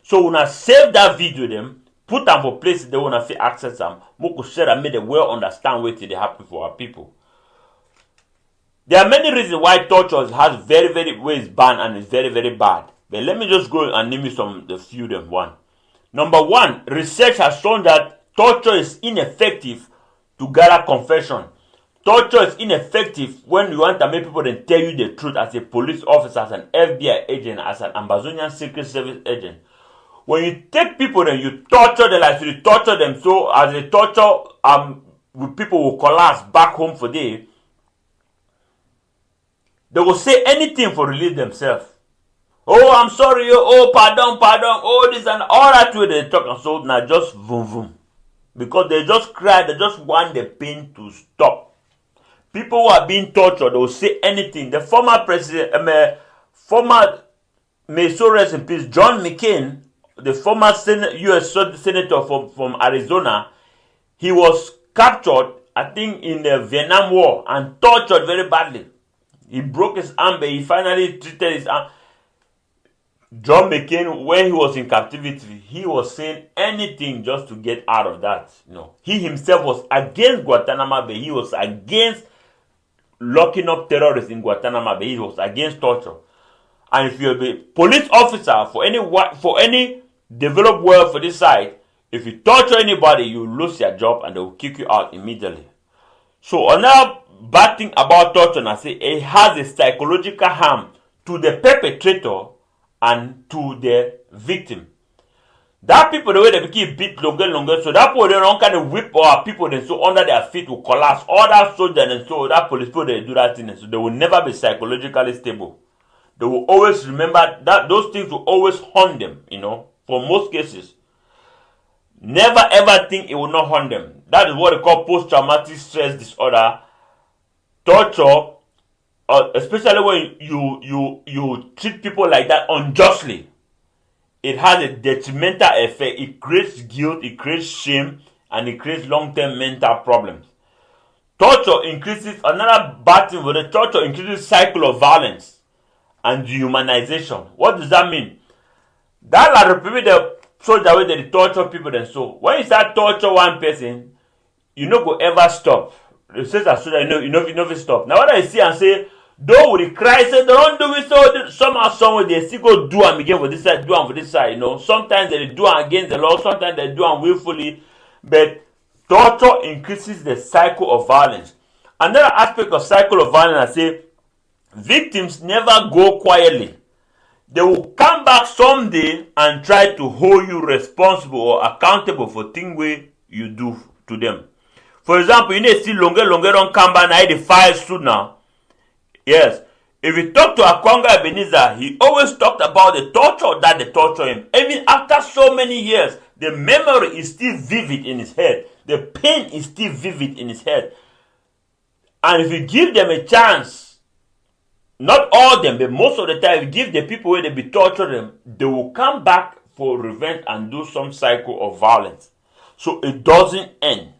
So when I save that video, them put them for places they want to access them, we could share and make the world understand what they happen for our people. There are many reasons why torture has very, very ways banned and is very, very bad. But let me just go and name you the few of them. One. Number one, research has shown that torture is ineffective to gather confession. Torture is ineffective when you want to make people then tell you the truth as a police officer, as an FBI agent, as an Ambazonian Secret Service agent. When you take people and you torture them, like you torture them, so as they torture, people will collapse back home for day. They will say anything for release themselves. Oh, I'm sorry. Oh, pardon. Oh, this and all that way they talk. And so now just vroom. Because they just cry. They just want the pain to stop. People who are being tortured, they will say anything. The former president, may so rest in peace, John McCain, the former U.S. senator from Arizona, he was captured, I think, in the Vietnam War and tortured very badly. He broke his arm, but he finally treated his arm. John McCain, when he was in captivity, he was saying anything just to get out of that. He himself was against Guantanamo Bay. He was against locking up terrorists in Guantanamo Bay. He was against torture. And if you're a police officer for any developed world for this side, if you torture anybody, you lose your job and they will kick you out immediately. So another bad thing about torture, I say, it has a psychological harm to the perpetrator and to the victim. That people, the way they keep beat longer, so that people they don't kind of whip our people then so under their feet will collapse. All that soldiers and so that police people they do that thing, so they will never be psychologically stable. They will always remember that those things will always haunt them, for most cases. Never ever think it will not haunt them. That is what they call post-traumatic stress disorder. Torture, especially when you treat people like that unjustly, it has a detrimental effect. It creates guilt, it creates shame, and it creates long-term mental problems. Torture increases, another bad thing for the torture increases cycle of violence and dehumanization. What does that mean? That like repeat the soldier way they torture people and so when you start torture one person, you no go ever stop. The soldier, you know stop. Now what I see and say, though with the cry, say they don't do it so somehow somewhere they still go do them again for this side, do them for this side, Sometimes they do them against the law, sometimes they do them willfully, but torture increases the cycle of violence. Another aspect of cycle of violence, I say, victims never go quietly. They will come back someday and try to hold you responsible or accountable for things you do to them. For example, you need to see longer don't come back now the file suit now. Yes. If you talk to Akwanga Ebenezer, he always talked about the torture that they torture him. Even after so many years, the memory is still vivid in his head. The pain is still vivid in his head. And if you give them a chance, not all of them, but most of the time, if you give the people where they be tortured them, they will come back for revenge and do some cycle of violence. So it doesn't end.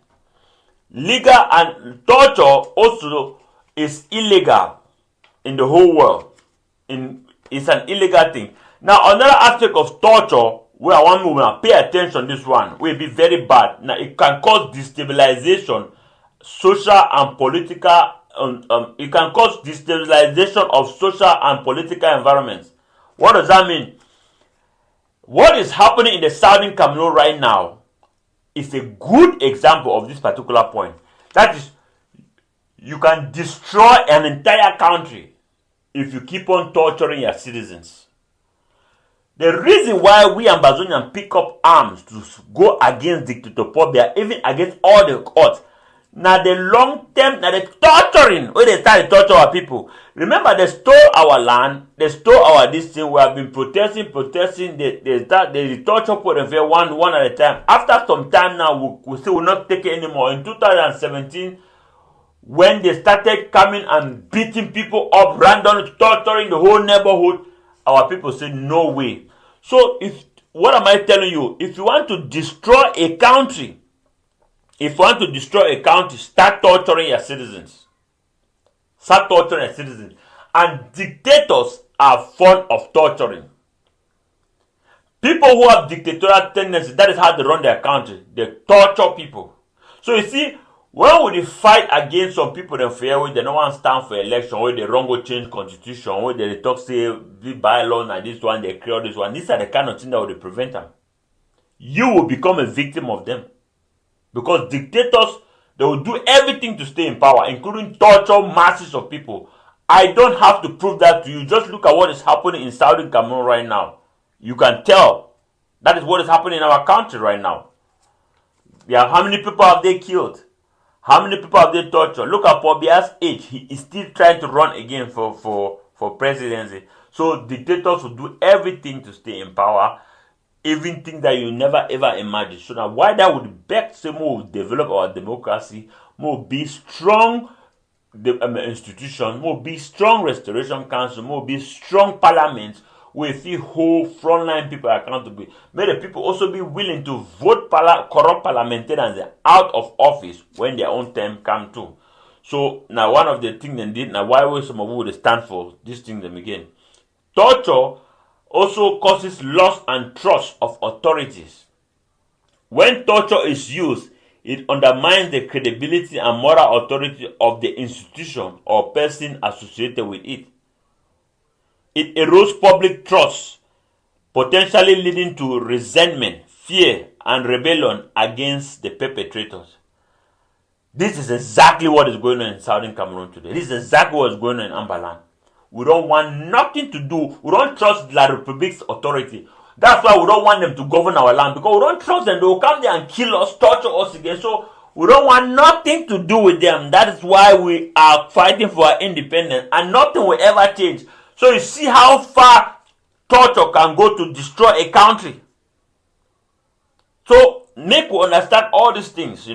Legal and torture also is illegal in the whole world. It's an illegal thing. Now, another aspect of torture, where I want to pay attention to this one, will be very bad. Now, it can cause destabilization, social and political. It can cause destabilization of social and political environments. What does that mean? What is happening in the southern Cameroon right now is a good example of this particular point. That is, you can destroy an entire country if you keep on torturing your citizens. The reason why we Ambazonian pick up arms to go against dictatorphobia, even against all the odds, now the long term, now the torturing, where they start to torture our people. Remember, they stole our land, they stole our this thing. We have been protesting. They torture for them one at a time. After some time now, we still will not take it anymore. In 2017, when they started coming and beating people up, randomly torturing the whole neighborhood, our people said no way. So what am I telling you? If you want to destroy a country, start torturing your citizens. Start torturing your citizens. And dictators are fond of torturing. People who have dictatorial tendencies, that is how they run their country. They torture people. So you see, when we fight against some people in fair way, they don't want to stand for election, where they wrong go change constitution, where they talk say the bylaw and this one, they create this one. These are the kind of things that will prevent them. You will become a victim of them. Because dictators, they will do everything to stay in power, including torture masses of people. I don't have to prove that to you. Just look at what is happening in Southern Cameroon right now. You can tell that is what is happening in our country right now. Yeah, how many people have they killed? How many people have they tortured? Look at Paul Biya's age. He is still trying to run again for presidency. So dictators will do everything to stay in power. Even things that you never ever imagined. So now why that would beg say more develop our democracy, more be strong institution, more be strong restoration council, more be strong parliament, where if you hold frontline people accountable. May the people also be willing to vote corrupt parliamentarians out of office when their own term come to. So now one of the things they did, now why will some of you would stand for this thing them again? Torture also causes loss and trust of authorities. When torture is used, it undermines the credibility and moral authority of the institution or person associated with it. It erodes public trust, potentially leading to resentment, fear, and rebellion against the perpetrators. This is exactly what is going on in Southern Cameroon today. This is exactly what is going on in Ambaland. We don't want nothing to do. We don't trust La Republic's authority. That's why we don't want them to govern our land, because we don't trust them. They will come there and kill us, torture us again. So we don't want nothing to do with them. That is why we are fighting for our independence, and nothing will ever change. So you see how far torture can go to destroy a country. So make we understand all these things,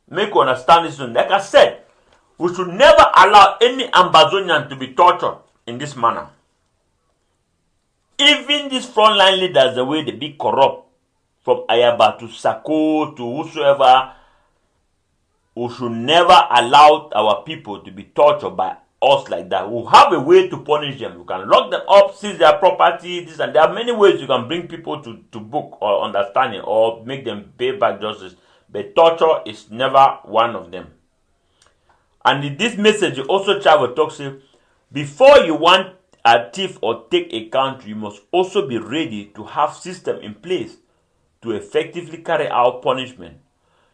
Make we understand this. Like I said, we should never allow any Ambazonian to be tortured in this manner. Even these frontline leaders, the way they be corrupt, from Ayaba to Sako to whosoever, we should never allow our people to be tortured by us like that. We'll have a way to punish them. You can lock them up, seize their property, this and there are many ways you can bring people to book or understanding or make them pay back justice. But torture is never one of them. And in this message, you also try to talk, say, before you want a thief or take a country, you must also be ready to have system in place to effectively carry out punishment.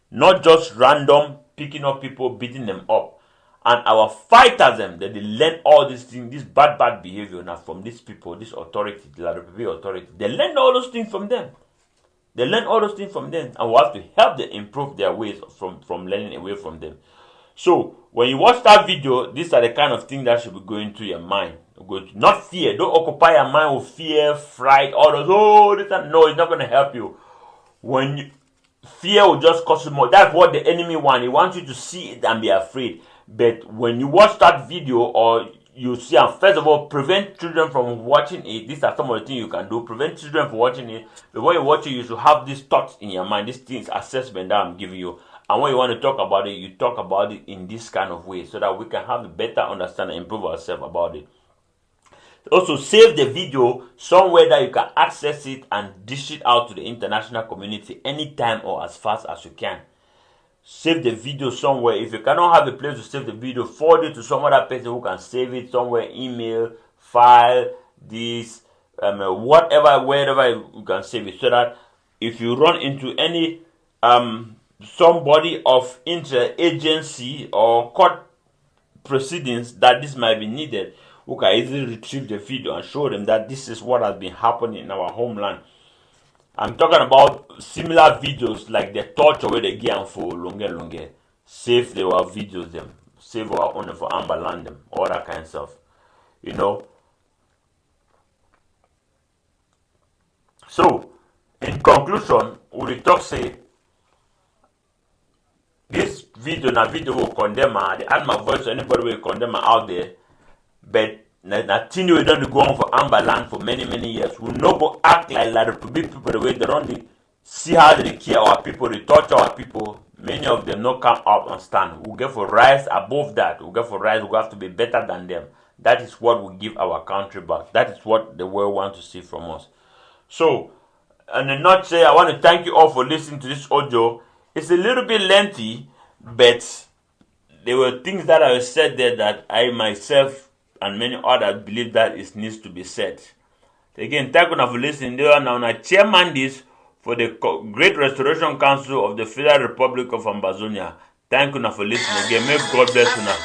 Not just random picking up people, beating them up. And our fighters, they learn all these things, this bad behavior now from these people, this authority, the La Republic authority. They learn all those things from them. And we have to help them improve their ways from learning away from them. So, when you watch that video, these are the kind of things that should be going through your mind. Not fear. Don't occupy your mind with fear, fright, all those, no, it's not going to help you. Fear will just cause you more. That's what the enemy wants. He wants you to see it and be afraid. But when you watch that video or you see, and first of all, prevent children from watching it. These are some of the things you can do. Prevent children from watching it. Before you watch it, you should have these thoughts in your mind, these things, assessment that I'm giving you. And when you want to talk about it, you talk about it in this kind of way so that we can have a better understanding and improve ourselves about it. Also, save the video somewhere that you can access it and dish it out to the international community anytime or as fast as you can. Save the video somewhere. If you cannot have a place to save the video, forward it to some other person who can save it somewhere, email, file, this, whatever, wherever you can save it, so that if you run into any somebody of interagency or court proceedings that this might be needed, who can easily retrieve the video and show them that this is what has been happening in our homeland. I'm talking about similar videos like the torture where they get for longer. Save their videos them, save our honor for Amberland them, all that kind of stuff. You know. So, in conclusion, we talk say this video will condemn the add my voice to anybody will condemn out there, but nothing we don't go on for Amberland for many years. We no go act like Republic people the way they don't see how they care our people, they torture our people. Many of them not come up and stand. We get for rise above that. We get for rise. We have to be better than them. That is what will give our country back. That is what the world wants to see from us. So, in a nutshell, I want to thank you all for listening to this audio. It's a little bit lengthy, but there were things that I said there that I myself and many others believe that it needs to be said. Again, thank you for listening. They are now chairman this for the Great Restoration Council of the Federal Republic of Ambazonia. Thank you for listening. Again, may God bless you now.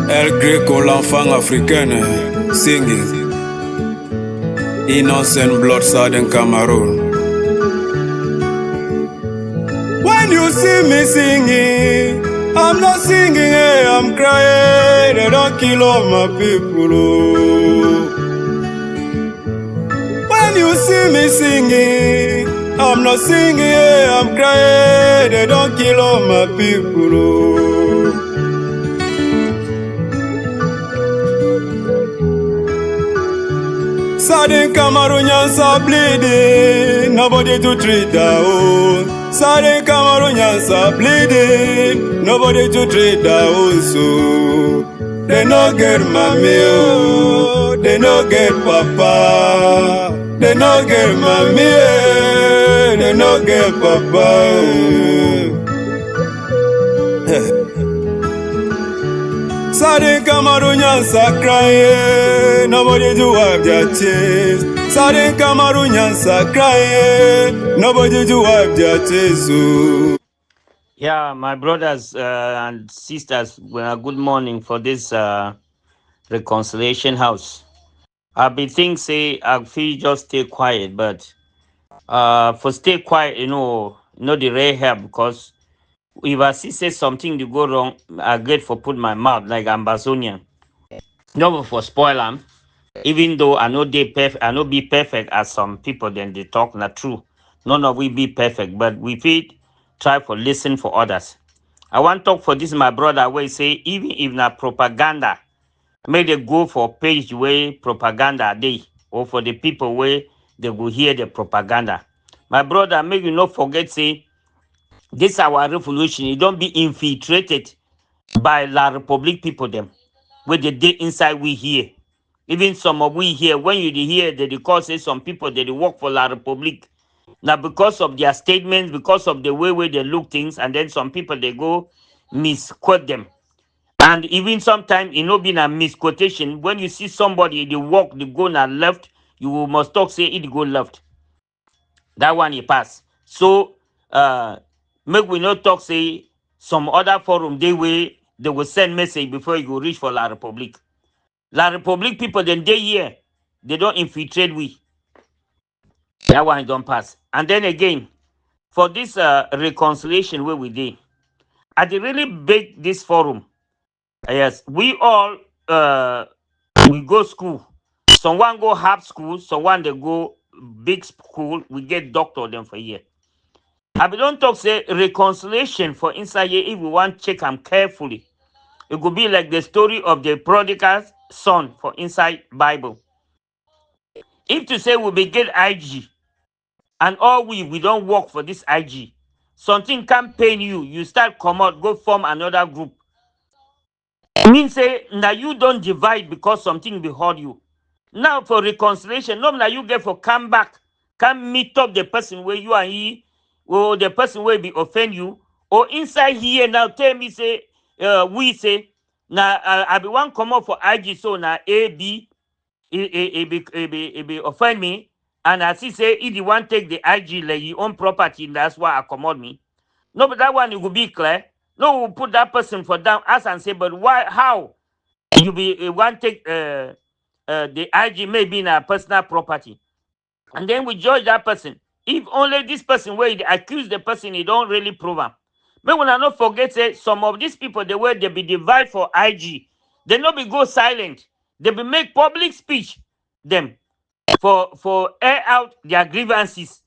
El Greco, l'enfant africaine, singing Innocent Blood in Cameroon. When you see me singing, I'm not singing, I'm crying. They don't kill all my people. Oh. When you see me singing, I'm not singing, I'm crying. They don't kill all my people. Oh. Sudden Cameroonians are bleeding, nobody to treat their own. Sudden Cameroonians are bleeding, nobody to treat their own. So they no get mommy, oh. They no get papa. They no get mommy, they no get papa. Oh. Sudden Cameroonians are crying, nobody to wipe their tears. Sudden Cameroonians are crying, nobody to wipe their tears. Oh. Yeah, my brothers and sisters, good morning for this reconciliation house. Be think say I feel just stay quiet, but for stay quiet, the rare help because if I see say something to go wrong, I get for put my mouth like Ambazonian. No for spoil them. Even though I know I know be perfect as some people then they talk not true. None of we be perfect, but we feel try for listen for others. I want to talk for this my brother where say even if not propaganda, make they go for page where propaganda they or for the people where they will hear the propaganda. My brother, make you not forget say this our revolution, it don't be infiltrated by La Republic people them. Where they did inside we here. Even some of we here, when you hear that they call say some people that they work for La Republic. Now because of their statements, because of the way they look things, and then some people they go misquote them. And even sometimes it not been a misquotation. When you see somebody they walk, they go na left, you must talk say it go left. That one he pass. So make we not talk say some other forum they will send message before you go reach for La Republique. La Republique people then they here, they don't infiltrate we. That one don't pass. And then again, for this reconciliation where we did, I did really beg this forum. Yes, we all we go school. Someone go half school, someone they go big school. We get doctor them for year. I don't talk say reconciliation for inside here. If we want check them carefully, it could be like the story of the prodigal son for inside Bible. If to say we be get IG, and all we don't work for this IG, something can pain you. You start come out, go form another group. Mean say now you don't divide because something be hurt you. Now for reconciliation, no now you get for come back, come meet up the person where you are he, or the person where be offend you, or inside here now tell me say we say now I be one come up for IG so now A B it be offend me, and as he say if you want take the IG like your own property, that's why I commode me. No, but that one it will be clear. No, we'll put that person for down us and say, but why, how? You be one take the IG maybe in a personal property. And then we judge that person. If only this person where they accuse the person, he don't really prove him. But when I not forget say some of these people the way they be divide for IG, they not be go silent. They be make public speech them for air out their grievances.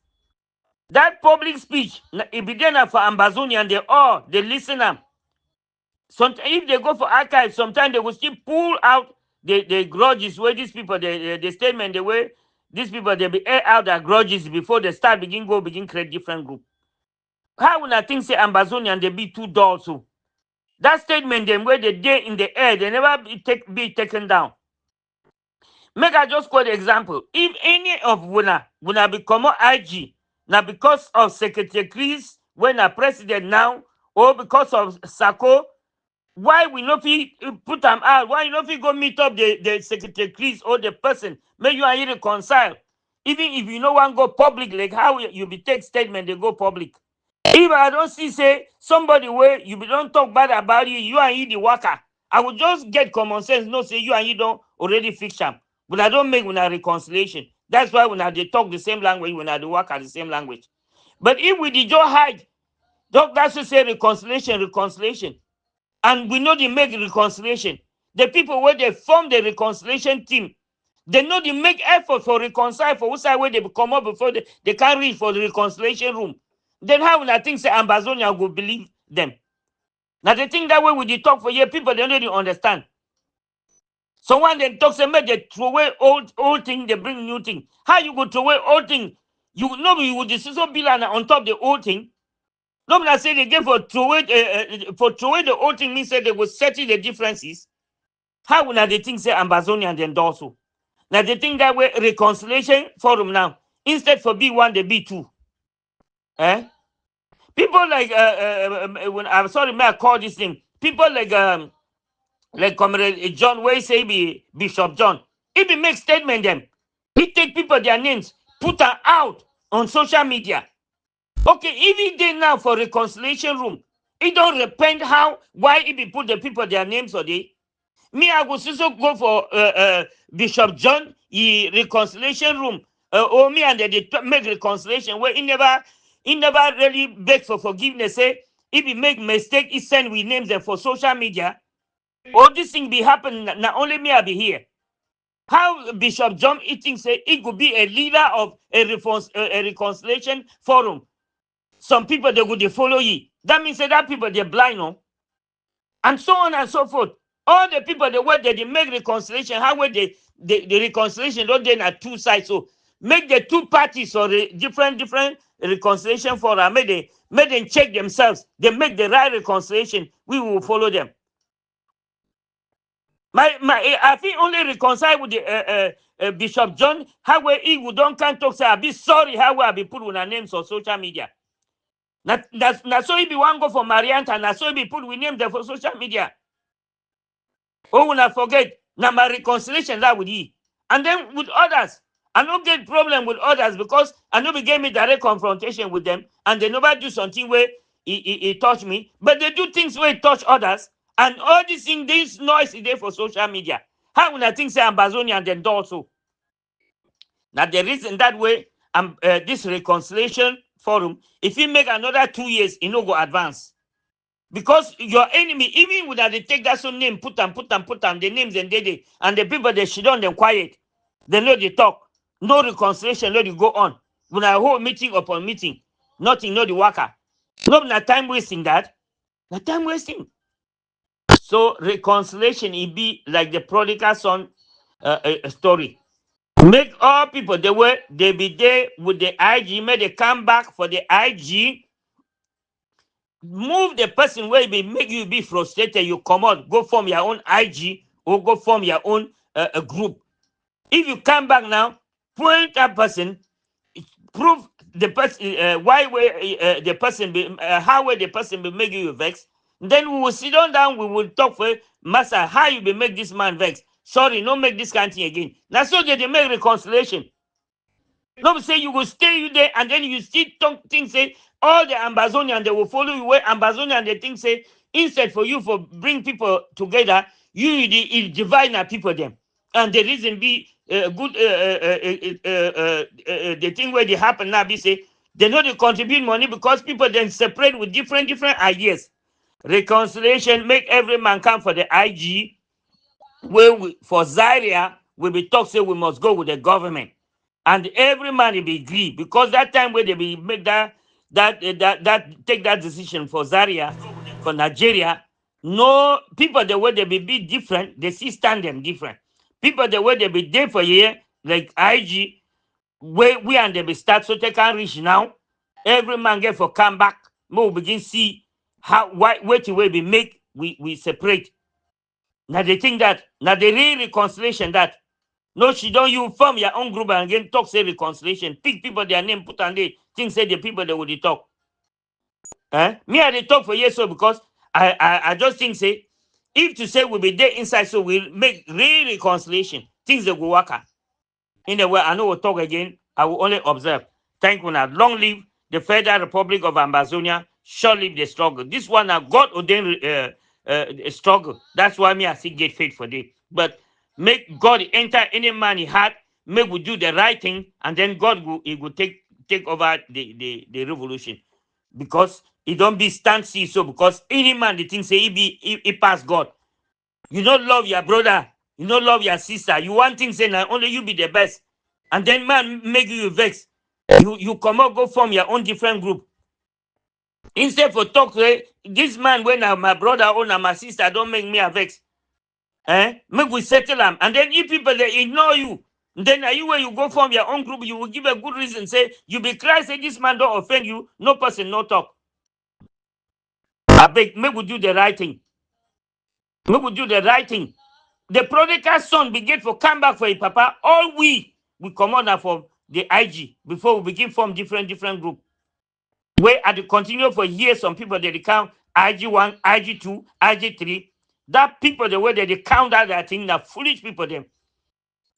That public speech, it be there for Ambazonian, they listen them. Sometimes if they go for archives, sometimes they will still pull out the grudges where these people, the statement, the way these people, they be air out their grudges before they start begin create different group. How would I think say Ambazonian, they be too dull so? That statement, them where they day in the air, they never be taken down. Make I just quote the example. If any of Wuna become IG, now because of Secretary Chris, when a president now, or because of Sako, why we not put them out? Why you not go meet up the Secretary Chris or the person? May you and you reconcile. Even if you no one go public, like how you be take statement, they go public. If I don't see say somebody where you don't talk bad about you and you the worker, I will just get common sense, no say you and you don't already fix them. But I don't make when I reconciliation. That's why when they talk the same language, when I do work at the same language. But if we did just hide, that's to say reconciliation. And we know they make reconciliation. The people where they form the reconciliation team, they know they make effort for reconcile for which side where they come up before they can't reach for the reconciliation room. Then how will I think say Ambazonian will believe them? Now they think that way with the talk for years, people they don't really understand. Someone then talks and make they throw away old thing, they bring new thing. How you go throw away old thing? You know you would just so bill on top of the old thing. Nobody say they get for throw away the old thing means that they will settle the differences. How will they think say Ambazonian then also? Now they think that way reconciliation forum now. Instead for B1, they B2. People like when I'm sorry, may I call this name? People like Comrade John Way say be Bishop John. If he make statement them, he take people their names, put them out on social media. Okay, if he did now for reconciliation room, he don't repent why he be put the people their names or they. Me, I will also go for Bishop John, he reconciliation room. Or me and they make reconciliation where he never really beg for forgiveness. Say if he make mistake, he send we names them for social media. All this thing be happen. Not only me, I be here. How Bishop John Eating say he could be a leader of a reconciliation forum. Some people they would follow you. That means that people they're blind, no? And so on and so forth. All the people the way they make reconciliation, how would the reconciliation don't then at two sides. So make the two parties or the different reconciliation forum. Make them check themselves. They make the right reconciliation. We will follow them. I think only reconcile with the Bishop John. How he would don't can't talk say I be sorry how I be put with our names on social media. That's so he be one go for Marianta, and so he be put with name there for social media. Oh, when I forget, now my reconciliation that with he. And then with others, I don't get problem with others because I know we gave me direct confrontation with them, and they never do something where he touch me, but they do things where he touch others, and all these things, this noise is there for social media. How when I think say Ambazonian then do also? Now the reason that way, this reconciliation forum, if you make another 2 years, it no go advance. Because your enemy, even when they take that some name, put them, the names and and the people they shit on them quiet. They know they talk. No reconciliation, no they go on. When I hold meeting upon meeting, nothing, no the worker. No, not time wasting that. Not time wasting. So reconciliation, it be like the prodigal son story. Make all people the way they be there with the IG, make they come back for the IG. Move the person where be make you be frustrated. You come out, go form your own IG or go form your own group. If you come back now, point that person, prove the person why way the person be how way the person be making you vex. Then we will sit down, we will talk for master how you be make this man vex. Sorry, no make this kind of thing again. Now so that they make reconciliation. No say you will stay you there and then you still talk things say all the Ambazonian they will follow you where Ambazonian they think say instead for you for bring people together you divide our people them and the reason be good the thing where they happen now be say they know they contribute money because people then separate with different ideas. Reconciliation make every man come for the IG where we, for Zaria we be talk say we must go with the government. And every man will be agree because that time where they be make that take that decision for Zaria, for Nigeria, no people the way they be different, they see stand them different. People the way they be there for year, like IG, where we and they be start so they can reach now. Every man get for come back, we begin see how why the way we make we separate. Now they think that now the real reconciliation that. No, she don't you form your own group and again talk say reconciliation. Pick people their name, put on they think say the people that would talk. Me I they talk for years so because I just think say if to say we'll be there inside so we'll make real reconciliation. Things that go work. In the way I know we'll talk again, I will only observe. Thank you now. Long live the Federal Republic of Ambazonia, short live the struggle. This one a God ordained struggle. That's why me I see get faith for this. But make God enter any man he had, make we do the right thing, and then God will take over the revolution. Because it don't be stand see so because any man the thing say he pass God. You don't love your brother, you don't love your sister. You want things say now only you be the best. And then man make you vex. You come out, go form your own different group. Instead for talk say this man when my brother or my sister don't make me a vex. Make we settle them. And then if people they ignore you, then are you where you go from your own group, you will give a good reason, say you be cry, say this man don't offend you, no person, no talk. I beg, make we do the right thing. Make we do the right thing. The prodigal son begin for come back for his papa. All we come on now for the IG before we begin form different group. Where at the continue for years, some people they count IG1, IG2, IG3. That people the way they count out that thing, that foolish people them.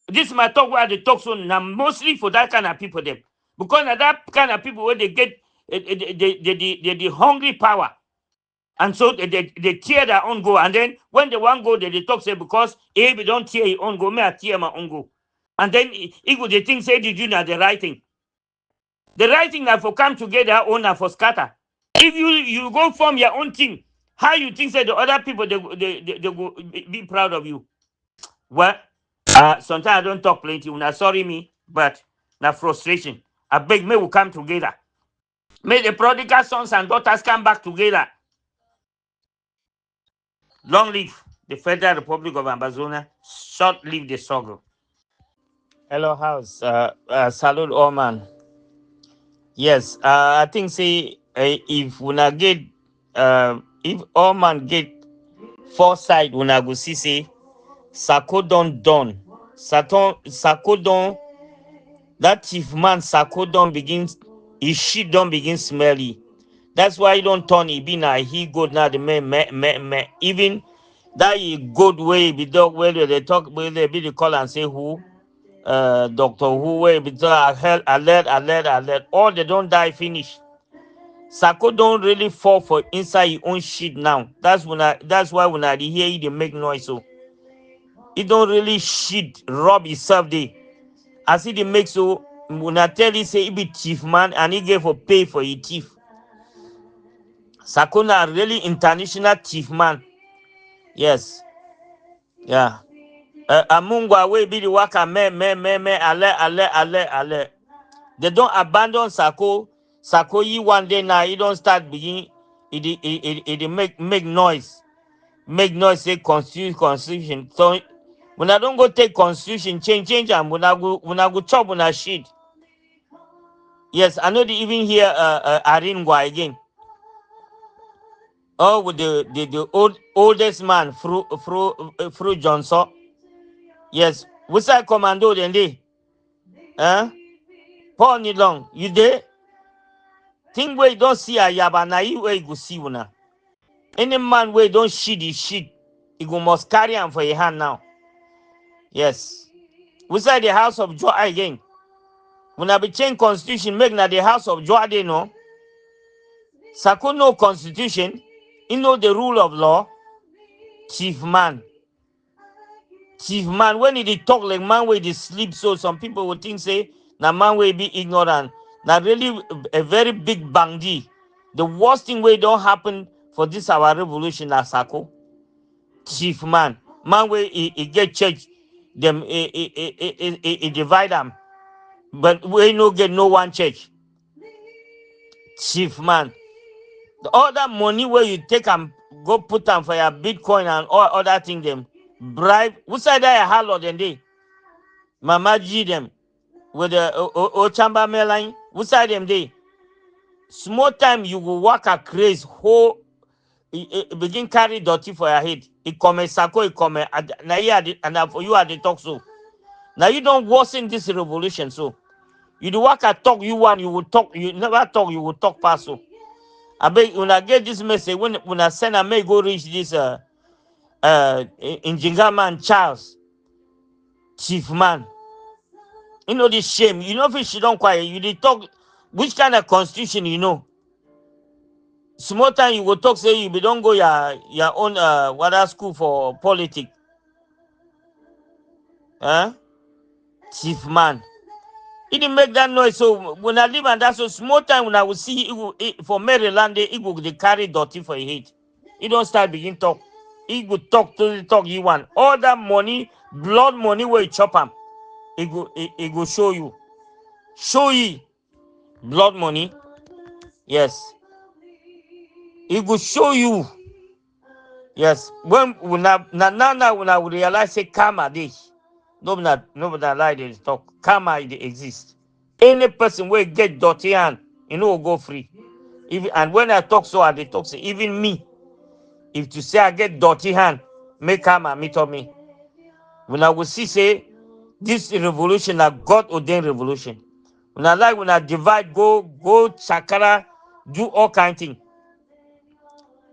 This my talk where they talk so now mostly for that kind of people them. Because now that kind of people where they get the hungry power. And so they tear their own go. And then when they want go, they talk say because if don't tear your own go, may I tear my own go. And then if they think say did you know the right thing. The right thing that for come together or for scatter. If you go form your own thing, how you think say the other people they go be proud of you? Well, sometimes I don't talk plenty. Now sorry me, but now frustration. I beg me will come together. May the prodigal sons and daughters come back together. Long live the Federal Republic of Ambazonia. Short live the struggle. Hello, house. Salute all man. Yes, I think say if we get if all man get foresight, we go see say Sako don done. Sako don that chief man Sako don begins his shit don't begin smelly. That's why he don't turn he be now he good now the me. Even that he good way be dog where they talk where they be the call and say who Doctor who way be alert all they don't die finish. Sako don't really fall for inside your own shit now. That's why when I hear you they make noise. So he don't really shit rob himself there. As he make so when I tell you say he be thief man and he gave for pay for a thief. Sako na really international thief man. Yes. Yeah. Amungwa we be the waka me ale. They don't abandon Sako. Sako ye one day now he don't start begin it make noise. Make noise say constitution. So when I don't go take constitution, change and when I go chop when I shit. Yes, I know they even hear Aringwa again. Oh, with the oldest man through Johnson. Yes, we say commando then they. Paul Nilong, you there? Think where you don't see a yaba na you where you go see una. Any man where don't shit his shit, he go must carry him for your hand now. Yes. We say the house of joy again. When I be change constitution, make na the house of joy they know. Sako no constitution, he know the rule of law. Chief man. Chief man, when he talk like man where they sleep, so some people would think say, na man will be ignorant. Now really a very big bandi. The worst thing where don't happen for this our revolution na Sako. Chief man. Man where he get church, them he divide them. But we no get no one church. Chief man. All that money where you take and go put them for your Bitcoin and all other things them. Bribe. Who said that a halal then they? Mama G them. With the Ochamba Meline. Who said them they? Small time you will work a craze whole begin carry dirty for your head. It come Sako, it come now and for you at the talk so. Now you don't worsen this revolution so. You do work at talk you want, you will talk, you never talk, you will talk past so. I beg when I get this message, when I send I may go reach this Njingama Charles, chief man. You know this shame. You know if she don't quiet, you did talk which kind of constitution you know. Small time you will talk say you don't go your own water school for politics. Chief man. He didn't make that noise. So when I live and that's so small time when I will see for Maryland, he will they carry dirty for his head. He don't start begin talk. He will talk to the talk he want. All that money, blood money where he chop him. He go show you. Show you blood money. Yes. He will show you. Yes. When now when I will realize say karma this. Nobody like this talk. Karma it exists. Any person will get dirty hand, will go free. And when I talk so, I talk say even me. If to say I get dirty hand, make karma meet on me. When I will see say this revolution, a God ordained revolution. When I divide, go chakara, do all kind of things.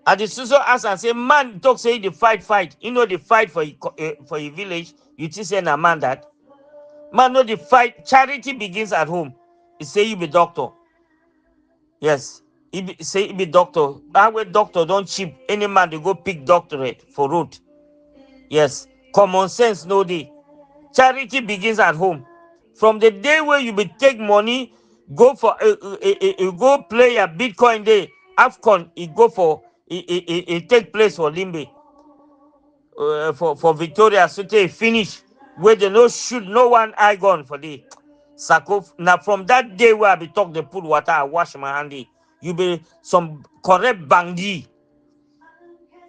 At the social ask and say, man, talk say the fight. You know the fight for a village. You just say a man that. Man know the fight. Charity begins at home. He say you be doctor. Yes. Say he be doctor. That way doctor don't cheap. Any man they go pick doctorate for road. Yes. Common sense no day. Charity begins at home. From the day where you be take money, go for go play a Bitcoin day. AFCON, it go for it take place for Limbe. For Victoria, so they finish where they no shoot no one eye gun for the Sako. Now from that day where I be talk, they put water, I wash my handy. You be some correct bandi.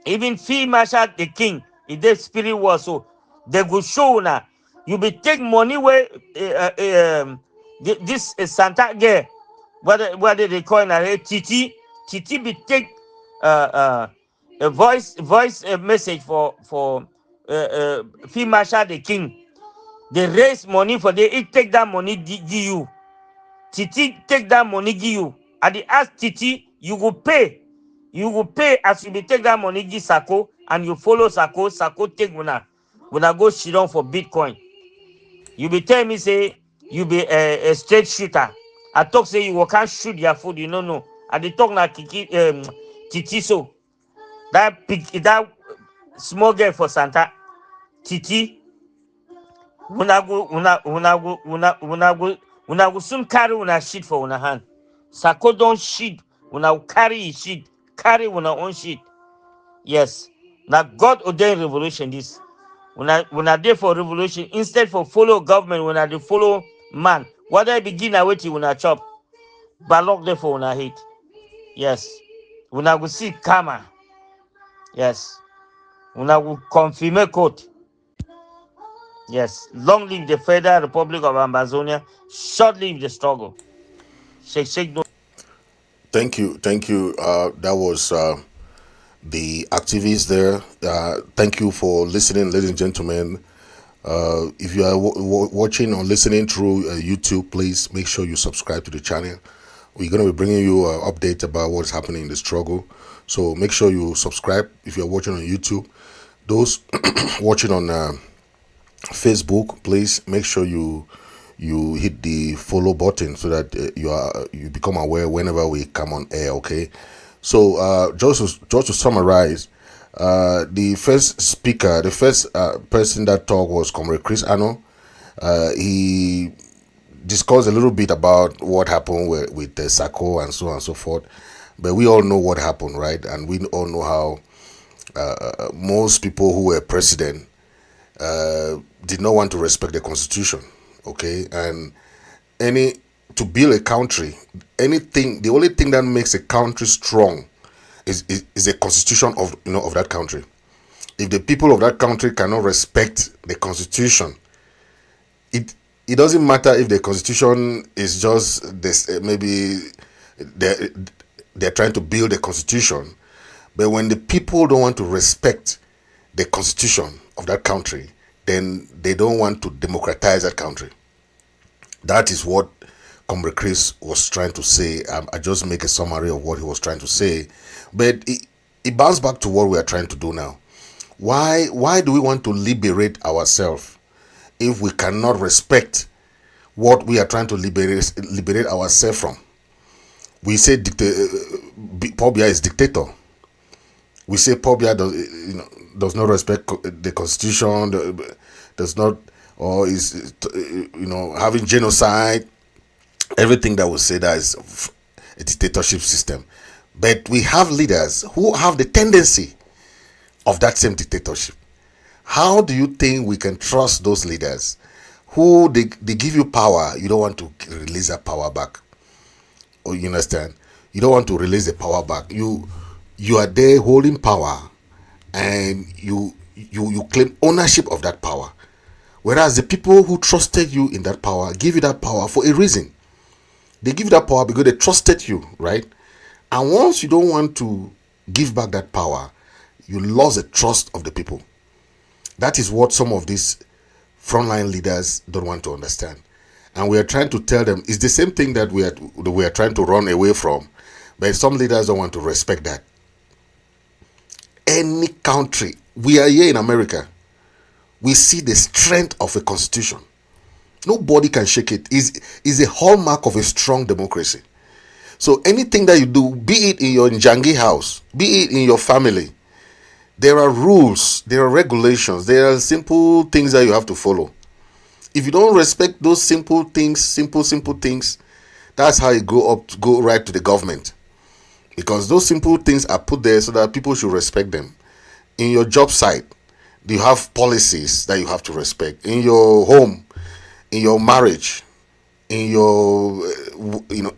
Even Field Marshal the king, if they spirit was so they go show now. You be take money where this Santa girl, what they call it, Titi be take a voice message for Field Marshal the king. They raise money for they take that money give you. Titi take that money give you. At the ask Titi, you will pay. You will pay as you be take that money give Sako and you follow Sako. Sako take when I go shit on for Bitcoin. You be telling me say you be a straight shooter. I talk say you can't shoot your food. You know no. I dey talk na Titi so. That small girl for Santa. Titi. Una go soon carry una shit for una hand. Sako don't shit. Una carry his shit. Carry una own shit. Yes. Now God ordained revolution this. Una there for revolution instead for follow government, una dey follow man. What I begin na wait una chop. Balok there for una hate. Yes. Una go see karma. Yes. Una go confirm court. Yes. Long live the Federal Republic of Ambazonia. Short live the struggle. Shake no. Thank you. That was the activists there. Thank you for listening, ladies and gentlemen. If you are watching or listening through YouTube, please make sure you subscribe to the channel. We're going to be bringing you an update about what's happening in the struggle. So make sure you subscribe if you're watching on YouTube. Those watching on Facebook, please make sure you hit the follow button so that you become aware whenever we come on air. Okay. So just to summarize, the first speaker, the first person that talked was Comrade Chris Ano. He discussed a little bit about what happened with the Sako and so on and so forth. But we all know what happened, right? And we all know how most people who were president did not want to respect the constitution. Okay, and to build a country, the only thing that makes a country strong is a constitution of that country. If the people of that country cannot respect the constitution, it doesn't matter if the constitution is just this. Maybe they're trying to build a constitution, but when the people don't want to respect the constitution of that country, then they don't want to democratize that country. That is what Comrade Chris was trying to say. I just make a summary of what he was trying to say. But it bounces back to what we are trying to do now. Why do we want to liberate ourselves if we cannot respect what we are trying to liberate ourselves from? We say Pobia is dictator. We say Pobia does not respect the constitution, does not, or is having genocide. Everything that we say that is a dictatorship system. But we have leaders who have the tendency of that same dictatorship. How do you think we can trust those leaders who they give you power? You don't want to release that power back. Or you understand? You don't want to release the power back. You are there holding power, and you claim ownership of that power. Whereas the people who trusted you in that power give you that power for a reason. They give you that power because they trusted you, right? And once you don't want to give back that power, you lost the trust of the people. That is what some of these frontline leaders don't want to understand. And we are trying to tell them it's the same thing that we are trying to run away from. But some leaders don't want to respect that. Any country, we are here in America, we see the strength of a constitution. Nobody can shake it. It's a hallmark of a strong democracy. So anything that you do, be it in your Njangi house, be it in your family, there are rules, there are regulations, there are simple things that you have to follow. If you don't respect those simple things, that's how you go right to the government. Because those simple things are put there so that people should respect them. In your job site, you have policies that you have to respect. In your home, in your marriage, in your,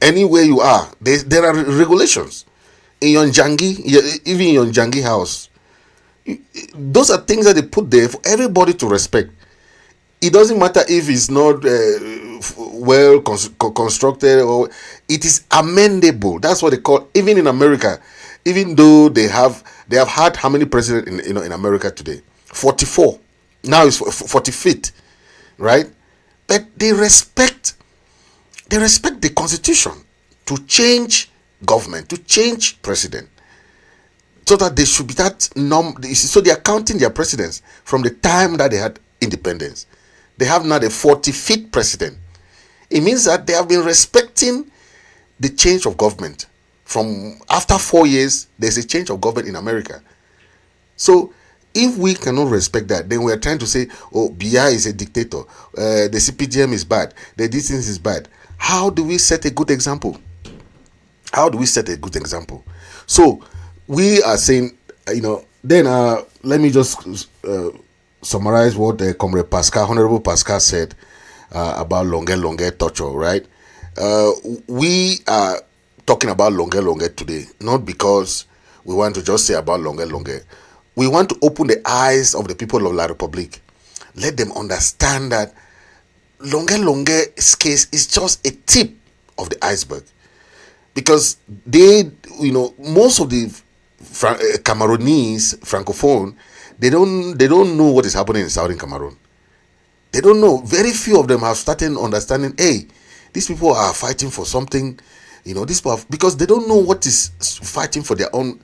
anywhere you are, there are regulations. In your Njangi, even in your Njangi house, those are things that they put there for everybody to respect. It doesn't matter if it's not well constructed, or it is amendable. That's what they call. Even in America, even though they have had how many presidents in America today? 44. Now it's 45th, right? But they respect the constitution to change government, to change president, so that they should be that so they are counting their presidents from the time that they had independence. They have now the 45th president. It means that they have been respecting the change of government From after 4 years, there's a change of government in America. So if we cannot respect that, then we are trying to say, oh, BI is a dictator, the CPGM is bad, the this is bad. How do we set a good example? How do we set a good example? So we are saying, then let me just summarize what Comrade Pascal, Honorable Pascal said about longue torture, right? We are talking about longue today, not because we want to just say about longue. We want to open the eyes of the people of La Republique. Let them understand that longue's case is just a tip of the iceberg. Because they, most of the Cameroonese, Francophone, they don't know what is happening in Southern Cameroon. They don't know. Very few of them have started understanding, hey, these people are fighting for something, because they don't know what is fighting for their own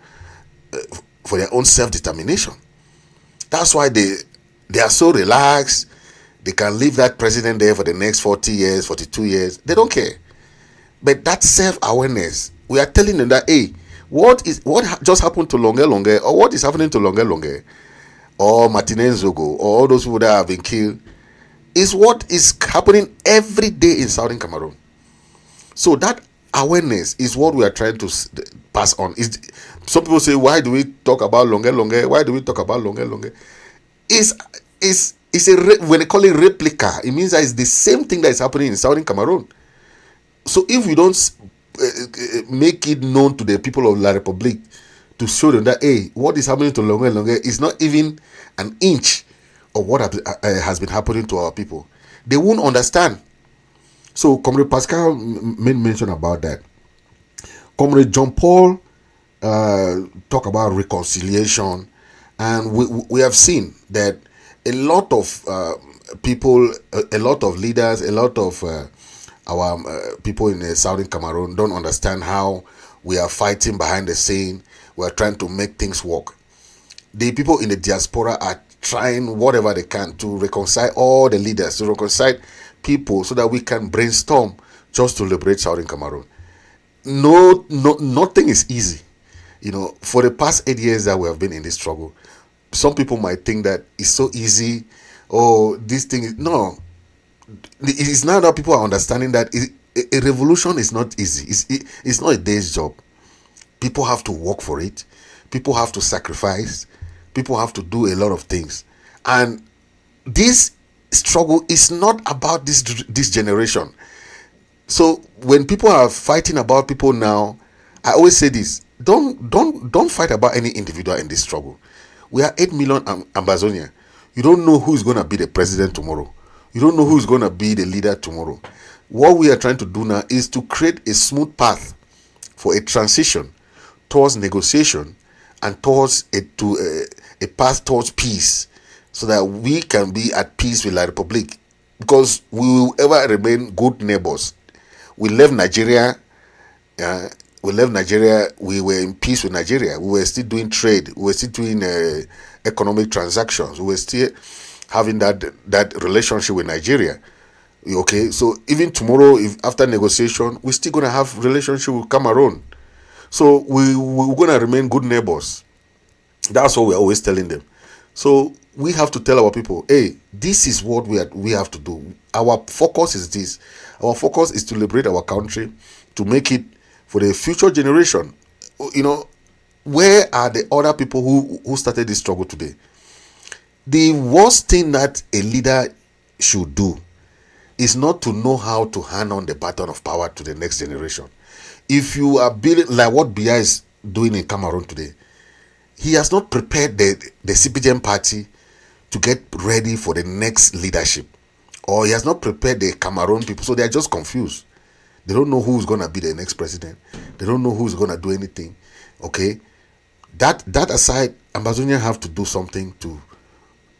self-determination. That's why they are so relaxed. They can leave that president there for the next 40 years, 42 years. They don't care. But that self-awareness, we are telling them that, hey, what just happened to Longue, or what is happening to Longue, or Martinez Zogo, or all those people that have been killed, is what is happening every day in Southern Cameroon. So that awareness is what we are trying to pass on. Some people say, why do we talk about Longue? Why do we talk about Longue? When they call it replica, it means that it's the same thing that is happening in Southern Cameroon. So if we don't make it known to the people of La Republique to show them that, hey, what is happening to Longue is not even an inch of what has been happening to our people, they won't understand. So Comrade Pascal made mention about that. Comrade John Paul talk about reconciliation, and we have seen that a lot of people, a lot of leaders, a lot of our people in Southern Cameroon don't understand how we are fighting behind the scene. We are trying to make things work. The people in the diaspora are trying whatever they can to reconcile all the leaders, to reconcile people, so that we can brainstorm just to liberate Southern Cameroon. Nothing is easy. For the past 8 years that we have been in this struggle, some people might think that it's so easy. Oh, this thing is no. It's now that people are understanding that a revolution is not easy. It's not a day's job. People have to work for it. People have to sacrifice. People have to do a lot of things. And this struggle is not about this generation. So when people are fighting about people now, I always say this: don't fight about any individual in this struggle. We are 8 million Ambazonian. You don't know who's going to be the president tomorrow. You don't know who's going to be the leader tomorrow. What we are trying to do now is to create a smooth path for a transition towards negotiation and towards a path towards peace, so that we can be at peace with La Republique, because we will ever remain good neighbors. We left Nigeria. We were in peace with Nigeria. We were still doing trade. We were still doing economic transactions. We were still having that relationship with Nigeria. Okay, so even tomorrow, if after negotiation, we're still going to have relationship with Cameroon. So we're going to remain good neighbors. That's what we're always telling them. So we have to tell our people, hey, this is what we have to do. Our focus is this. Our focus is to liberate our country, to make it for the future generation. Where are the other people who started this struggle today? The worst thing that a leader should do is not to know how to hand on the baton of power to the next generation. If you are building like what Biya is doing in Cameroon today, he has not prepared the CPGM party to get ready for the next leadership, or he has not prepared the Cameroon people, so they are just confused. They don't know who's going to be the next president. They don't know who's going to do anything. Okay, that aside, Ambazonian have to do something to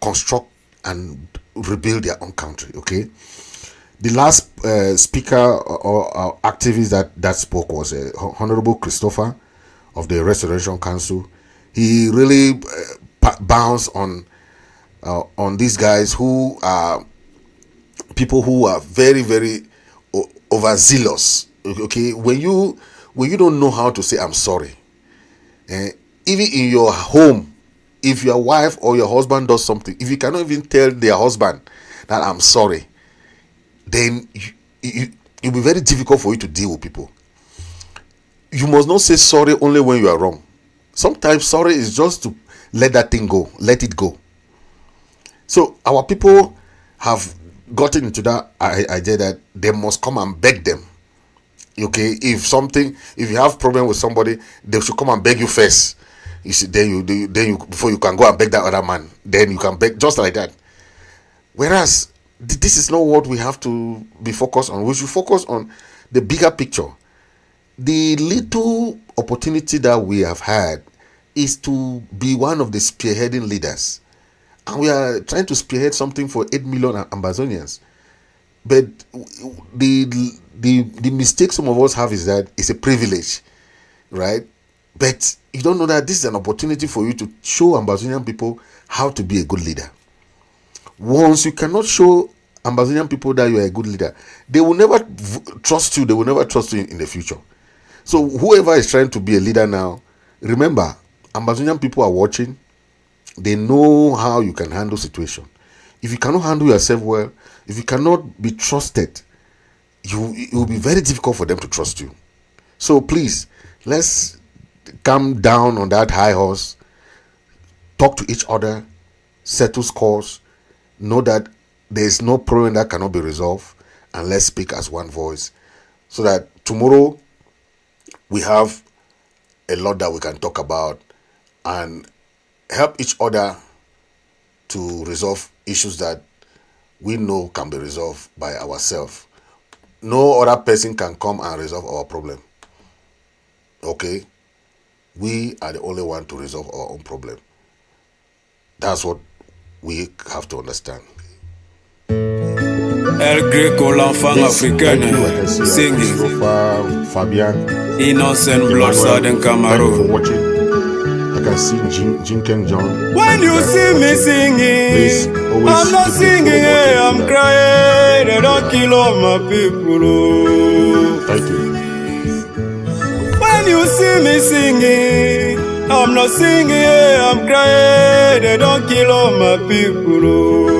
construct and rebuild their own country. Okay, the last speaker or activist that spoke was Honorable Christopher of the Restoration Council. He really bounced on these guys who are people who are very, very overzealous. Okay, when you when you don't know how to say I'm sorry. Even in your home, if your wife or your husband does something, if you cannot even tell their husband that I'm sorry, then it'll be very difficult for you to deal with people. You must not say sorry only when you are wrong. Sometimes sorry is just to let that thing go, let it go. So our people have gotten into that idea that they must come and beg them. Okay, if you have problem with somebody, they should come and beg you first. You see, then you before you can go and beg that other man, then you can beg, just like that. Whereas this is not what we have to be focused on. We should focus on the bigger picture. The little opportunity that we have had is to be one of the spearheading leaders, and we are trying to spearhead something for 8 million Ambazonians. But the mistake some of us have is that it's a privilege, right? But you don't know that this is an opportunity for you to show Ambazonian people how to be a good leader. Once you cannot show Ambazonian people that you are a good leader, they will never trust you. They will never trust you in the future. So whoever is trying to be a leader now, remember, Ambazonian people are watching. They know how you can handle situation. If you cannot handle yourself well, if you cannot be trusted, it will be very difficult for them to trust you. So please, let's come down on that high horse, talk to each other, settle scores, know that there is no problem that cannot be resolved, and let's speak as one voice, so that tomorrow we have a lot that we can talk about and help each other to resolve issues that we know can be resolved by ourselves. No other person can come and resolve our problem. Okay? We are the only one to resolve our own problem. That's what we have to understand. El Greco, l'enfant africain, singing. Fabian, Innocent blood and Camaro. Watching. I can see Jinken John. When you see me singing, I'm not singing, I'm crying. They don't kill all my people. Oh. Thank you. When you see me singing, I'm not singing, I'm crying. They don't kill all my people. Oh.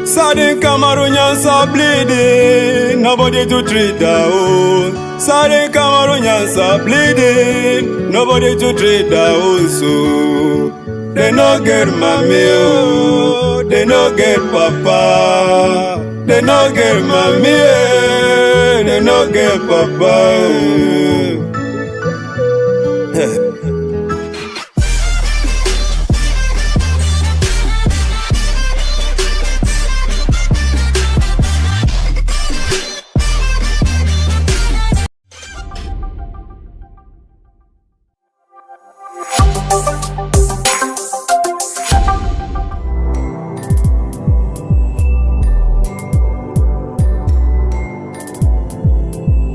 Sudden Cameroonians are bleeding, nobody to treat down. Sudden Cameroonians are bleeding, nobody to treat down. So they no get mommy, oh, they no get papa, they no get mommy, they no get papa. Oh.